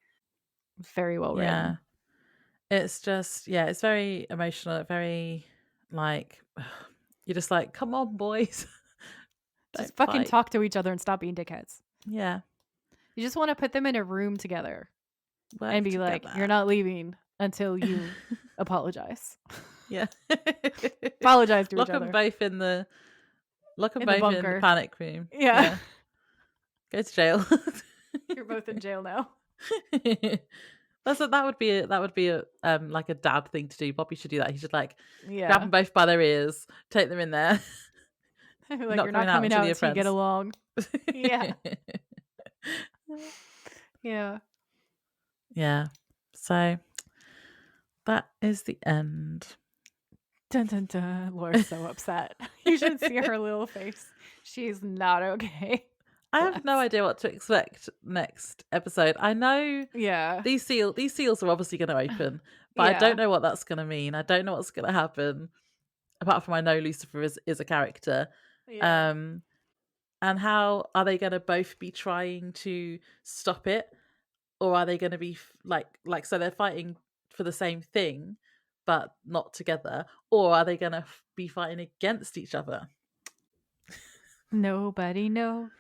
Very well Yeah. written. It's just, yeah, it's very emotional, very like you're just like, "Come on, boys. Just Don't fucking fight." talk to each other and stop being dickheads. Yeah. You just want to put them in a room together and Work be like, "You're together. not leaving until you apologize." Yeah. Apologize to each Lock them other both in the lock them in the both in the bunker. panic room. Yeah. Yeah. Go to jail. You're both in jail now. That would be a like a dad thing to do. Bobby should do that. He should like grab Yeah. them both by their ears, take them in there. Like, Not you're not coming out coming until out you're until you get friends. along. Yeah. Yeah. Yeah. So that is the end. Dun dun dun. Laura's so upset. You should see her little face. She's not okay. I have no Bless. idea what to expect next episode. I know Yeah. these seals are obviously going to open, but I don't Yeah. know what that's going to mean. I don't know what's going to happen. Apart from I know Lucifer is a character. Yeah. Um, and how are they going to both be trying to stop it, or are they going to be like so they're fighting for the same thing, but not together, or are they going to be fighting against each other? Nobody knows.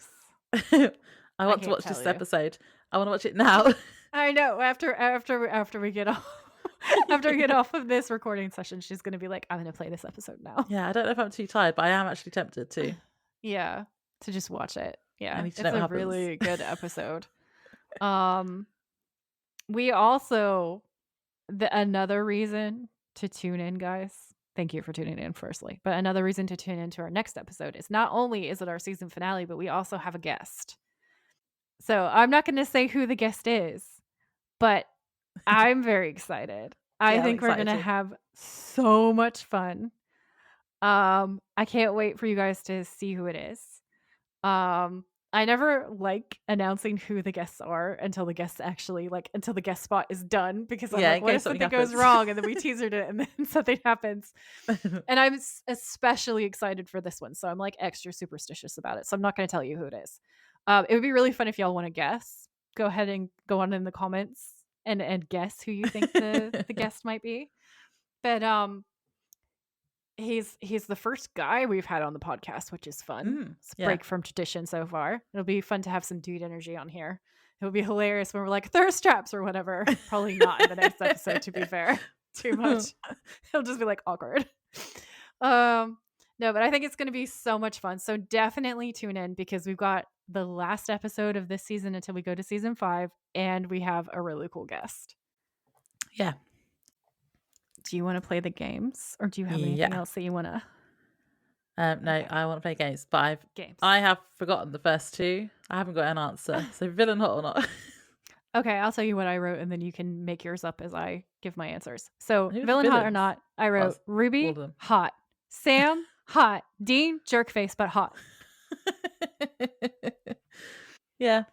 I I want to can't watch tell this you. episode. I want to watch it now. I know. After we get off after we get off of this recording session, she's gonna be like, I'm gonna play this episode now. Yeah, I don't know if I'm too tired, but I am actually tempted to. Yeah. To just watch it. I Yeah. need to know It's what a happens. really good episode. Um we also another reason to tune in, guys. Thank you for tuning in, firstly. But another reason to tune into our next episode is not only is it our season finale, but we also have a guest. So I'm not going to say who the guest is, but I'm very excited. I Yeah, I'm think we're excited gonna too. have so much fun. I can't wait for you guys to see who it is. Um, I never like announcing who the guests are until the guests actually until the guest spot is done because I'm Yeah, like, in what case if something something goes happens. wrong and then we teasered it and then something happens? And I'm especially excited for this one, so I'm like extra superstitious about it. So I'm not going to tell you who it is. It would be really fun if y'all want to guess. Go ahead and go on in the comments and guess who you think the guest might be. But he's the first guy we've had on the podcast, which is fun. It's a Yeah. break from tradition so far. It'll be fun to have some dude energy on here. It'll be hilarious when we're like thirst traps or whatever. Probably not in the next episode, to be fair. Too much. It'll just be like awkward. No, but I think it's going to be so much fun. So definitely tune in because we've got the last episode of this season until we go to season 5, and we have a really cool guest. Yeah. Do you want to play the games, or do you have anything Yeah. else that you want to? No, Okay. I want to play games, but Games. I have forgotten the first two. I haven't got an answer. So villain hot or not? Okay, I'll tell you what I wrote, and then you can make yours up as I give my answers. So, Who are the villain hot or villains? not, I Well, wrote all Ruby of them. hot, Sam hot, Dean jerkface but hot. Yeah,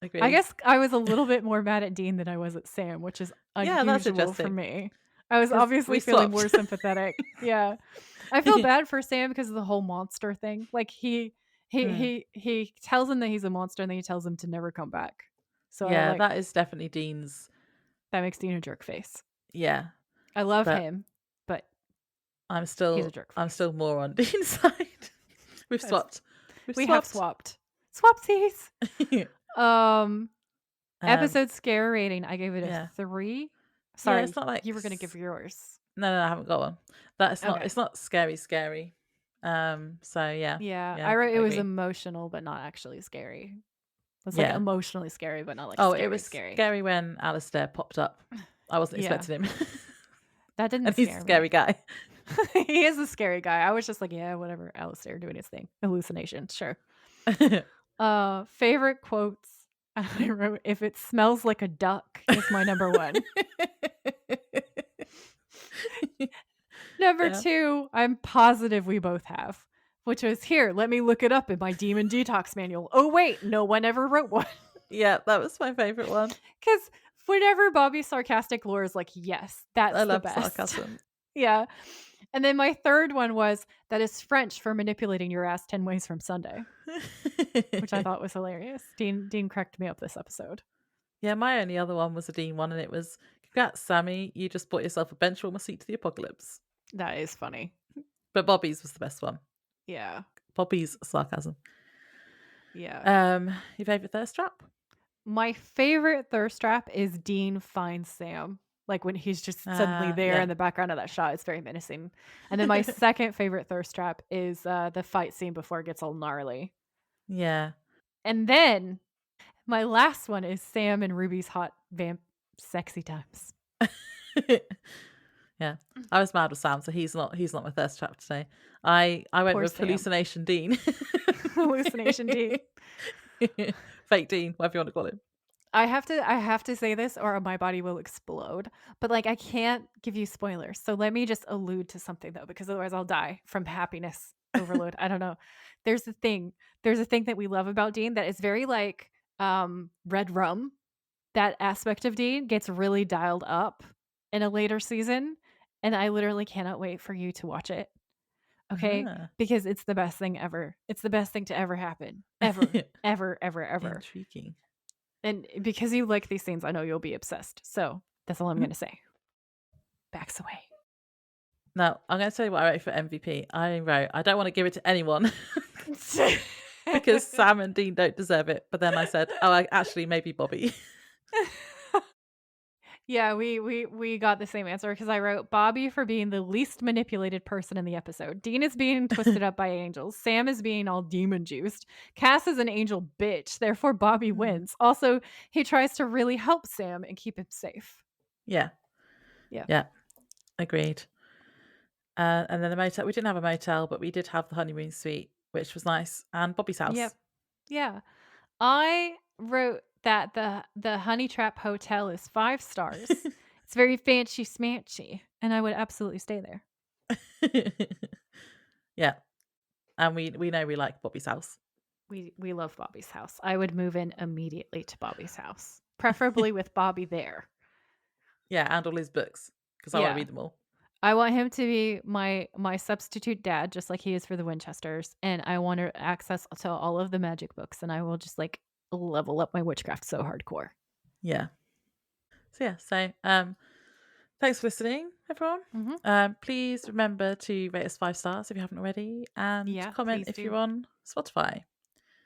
I agree. guess I was a little bit more mad at Dean than I was at Sam, which is Yeah, that's unusual for interesting me. I was because we obviously feeling more swapped. sympathetic. Yeah. I feel bad for Sam because of the whole monster thing. Like Mm. he tells him that he's a monster and then he tells him to never come back. So I Yeah, like that is definitely Dean's. that makes Dean a jerk face. Yeah, I love but him, but I'm he's a still jerk I'm face. still more on Dean's side. We've That's swapped. We've we have swapped. swapped. Swapsies. Um um, Episode scare rating, I gave it a yeah, 3. yeah. It's Sorry, not like you were gonna give yours. no, I haven't got one. That's not. Okay. It's not scary, scary. So yeah, Yeah, yeah, I wrote I it was agree. emotional, but not actually scary. It's like Yeah. emotionally scary, but not like Oh, it scary, was scary. scary when Alistair popped up. I wasn't Yeah, expecting him, that didn't and he's a scare me. scary guy. He is a scary guy. I was just like, yeah, whatever. Alistair doing his thing. Hallucination, sure. Favorite quotes. I wrote, if it smells like a duck is my number one. Number Yeah, 2, I'm positive we both have, which was here. Let me look it up in my demon detox manual. Oh wait, no one ever wrote one. yeah, that was my favorite one. Because whenever Bobby's sarcastic, Laura's like, yes, I that's the love best. sarcasm. Yeah. And then my third one was that is French for manipulating your ass 10 ways from Sunday, which I thought was hilarious. Dean cracked me up this episode. Yeah, my only other one was a Dean one, and it was, "Congrats, Sammy, you just bought yourself a bench warmer seat to the apocalypse." That is funny. But Bobby's was the best one. Yeah. Bobby's sarcasm. Yeah. Your favorite thirst trap? My favorite thirst trap is Dean finds Sam. Like when he's just suddenly there Yeah, in the background of that shot. It's very menacing. And then my second favorite thirst trap is the fight scene before it gets all gnarly. yeah. And then my last one is Sam and Ruby's hot vamp sexy times. Yeah, I was mad with Sam, so he's not my thirst trap today. I went Poor with Sam. hallucination Dean. Hallucination Dean. Fake Dean, whatever you want to call him. I have to say this or my body will explode. But like I can't give you spoilers. So let me just allude to something though, because otherwise I'll die from happiness overload. I don't know. There's a thing. There's a thing that we love about Dean that is very like red rum. That aspect of Dean gets really dialed up in a later season. And I literally cannot wait for you to watch it. Okay? Ah. Because it's the best thing ever. It's the best thing to ever happen. Ever. Ever, ever, ever. Intriguing. And because you like these scenes, I know you'll be obsessed. So that's all I'm Mhm. going to say. Backs away. Now, I'm going to tell you what I wrote for MVP. I wrote, I don't want to give it to anyone because Sam and Dean don't deserve it. But then I said, actually, maybe Bobby. Yeah, we got the same answer because I wrote Bobby for being the least manipulated person in the episode. Dean is being twisted up by angels. Sam is being all demon juiced. Cass is an angel bitch. Therefore, Bobby wins. Also, he tries to really help Sam and keep him safe. Yeah. Yeah. Yeah. Agreed. And then the motel, we didn't have a motel, but we did have the honeymoon suite, which was nice, and Bobby's house. Yep. Yeah. I wrote that the Honey Trap Hotel is 5 stars. It's very fancy smanchy, and I would absolutely stay there. Yeah, and we know we like Bobby's house. We love Bobby's house. I would move in immediately to Bobby's house, preferably with Bobby there. Yeah, and all his books, because I wanna Yeah. read them all. I want him to be my substitute dad, just like he is for the Winchesters, and I want access to all of the magic books, and I will just, like, level up my witchcraft so hardcore. Yeah. So, yeah, thanks for listening, everyone. Mhm. Please remember to rate us 5 stars if you haven't already, and Yeah, comment please if you're do. on Spotify,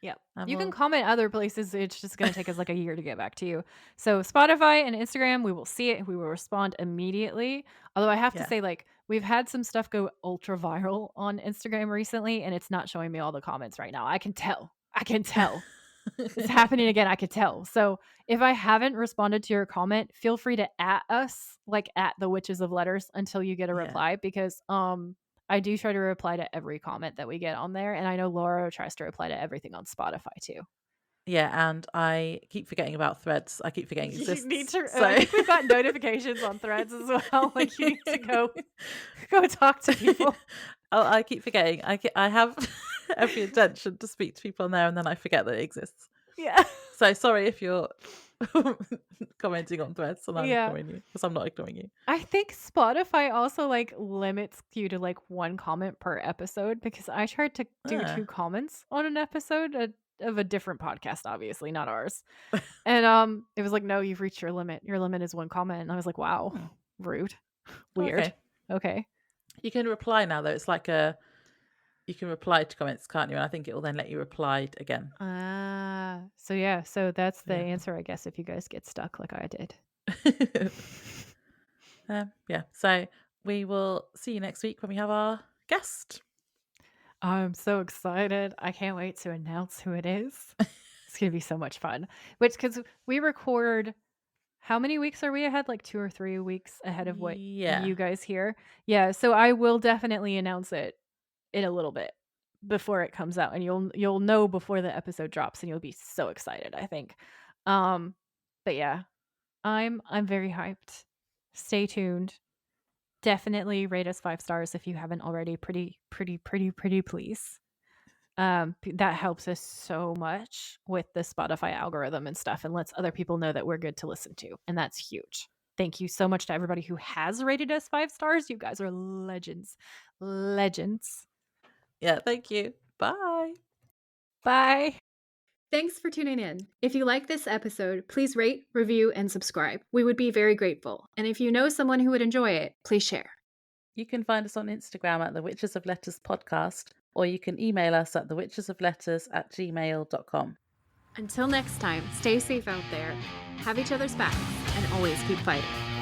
Yep. and You can we'll comment other places, it's just gonna take us, like, a year to get back to you. So, Spotify and Instagram, we will see it, we will respond immediately. Although I have to yeah. say, like, we've had some stuff go ultra viral on Instagram recently, and it's not showing me all the comments right now. I can tell. I can tell. It's happening again, I could tell. So, if I haven't responded to your comment, feel free to at us, like, at the Witches of Letters until you get a Yeah. reply because, I do try to reply to every comment that we get on there, and I know Laura tries to reply to everything on Spotify too. Yeah, and I keep forgetting about Threads. I keep forgetting it You need exists, to I so think we've got notifications on Threads as well, like, you need to go talk to people. I keep forgetting. I have every intention to speak to people on there, and then I forget that it exists. Yeah. So sorry if you're commenting on Threads and I'm Yeah. ignoring you, because I'm not ignoring you. I think Spotify also, like, limits you to, like, 1 comment per episode because I tried to do 2 Ah. comments on an episode of a different podcast, obviously, not ours. And, it was like, "No, you've reached your limit. Your limit is 1 comment." And I was like, "Wow, Hmm. rude. Weird. Okay. Okay." You can reply now, though. It's like you can reply to comments, can't you? And I think it will then let you reply again. So yeah, so that's the Yeah. answer, I guess, if you guys get stuck like I did. Yeah. So we will see you next week when we have our guest. I'm so excited. I can't wait to announce who it is. It's gonna be so much fun. Which, because we record how many weeks are we ahead? Like 2 or 3 weeks ahead of what Yeah. you guys hear? Yeah, so I will definitely announce it in a little bit before it comes out, and you'll know before the episode drops, and you'll be so excited, I think. Um, but yeah, I'm very hyped. Stay tuned. Definitely rate us 5 stars if you haven't already. Pretty, pretty, pretty, pretty please. That helps us so much with the Spotify algorithm and stuff and lets other people know that we're good to listen to, and that's huge. Thank you so much to everybody who has rated us 5 stars. You guys are legends. Legends. Yeah. Thank you. Bye. Bye. Thanks for tuning in. If you like this episode, please rate, review, and subscribe. We would be very grateful. And if you know someone who would enjoy it, please share. You can find us on Instagram at the Witches of Letters podcast, or you can email us at thewitchesofletters@gmail.com. Until next time, stay safe out there, have each other's backs, and always keep fighting.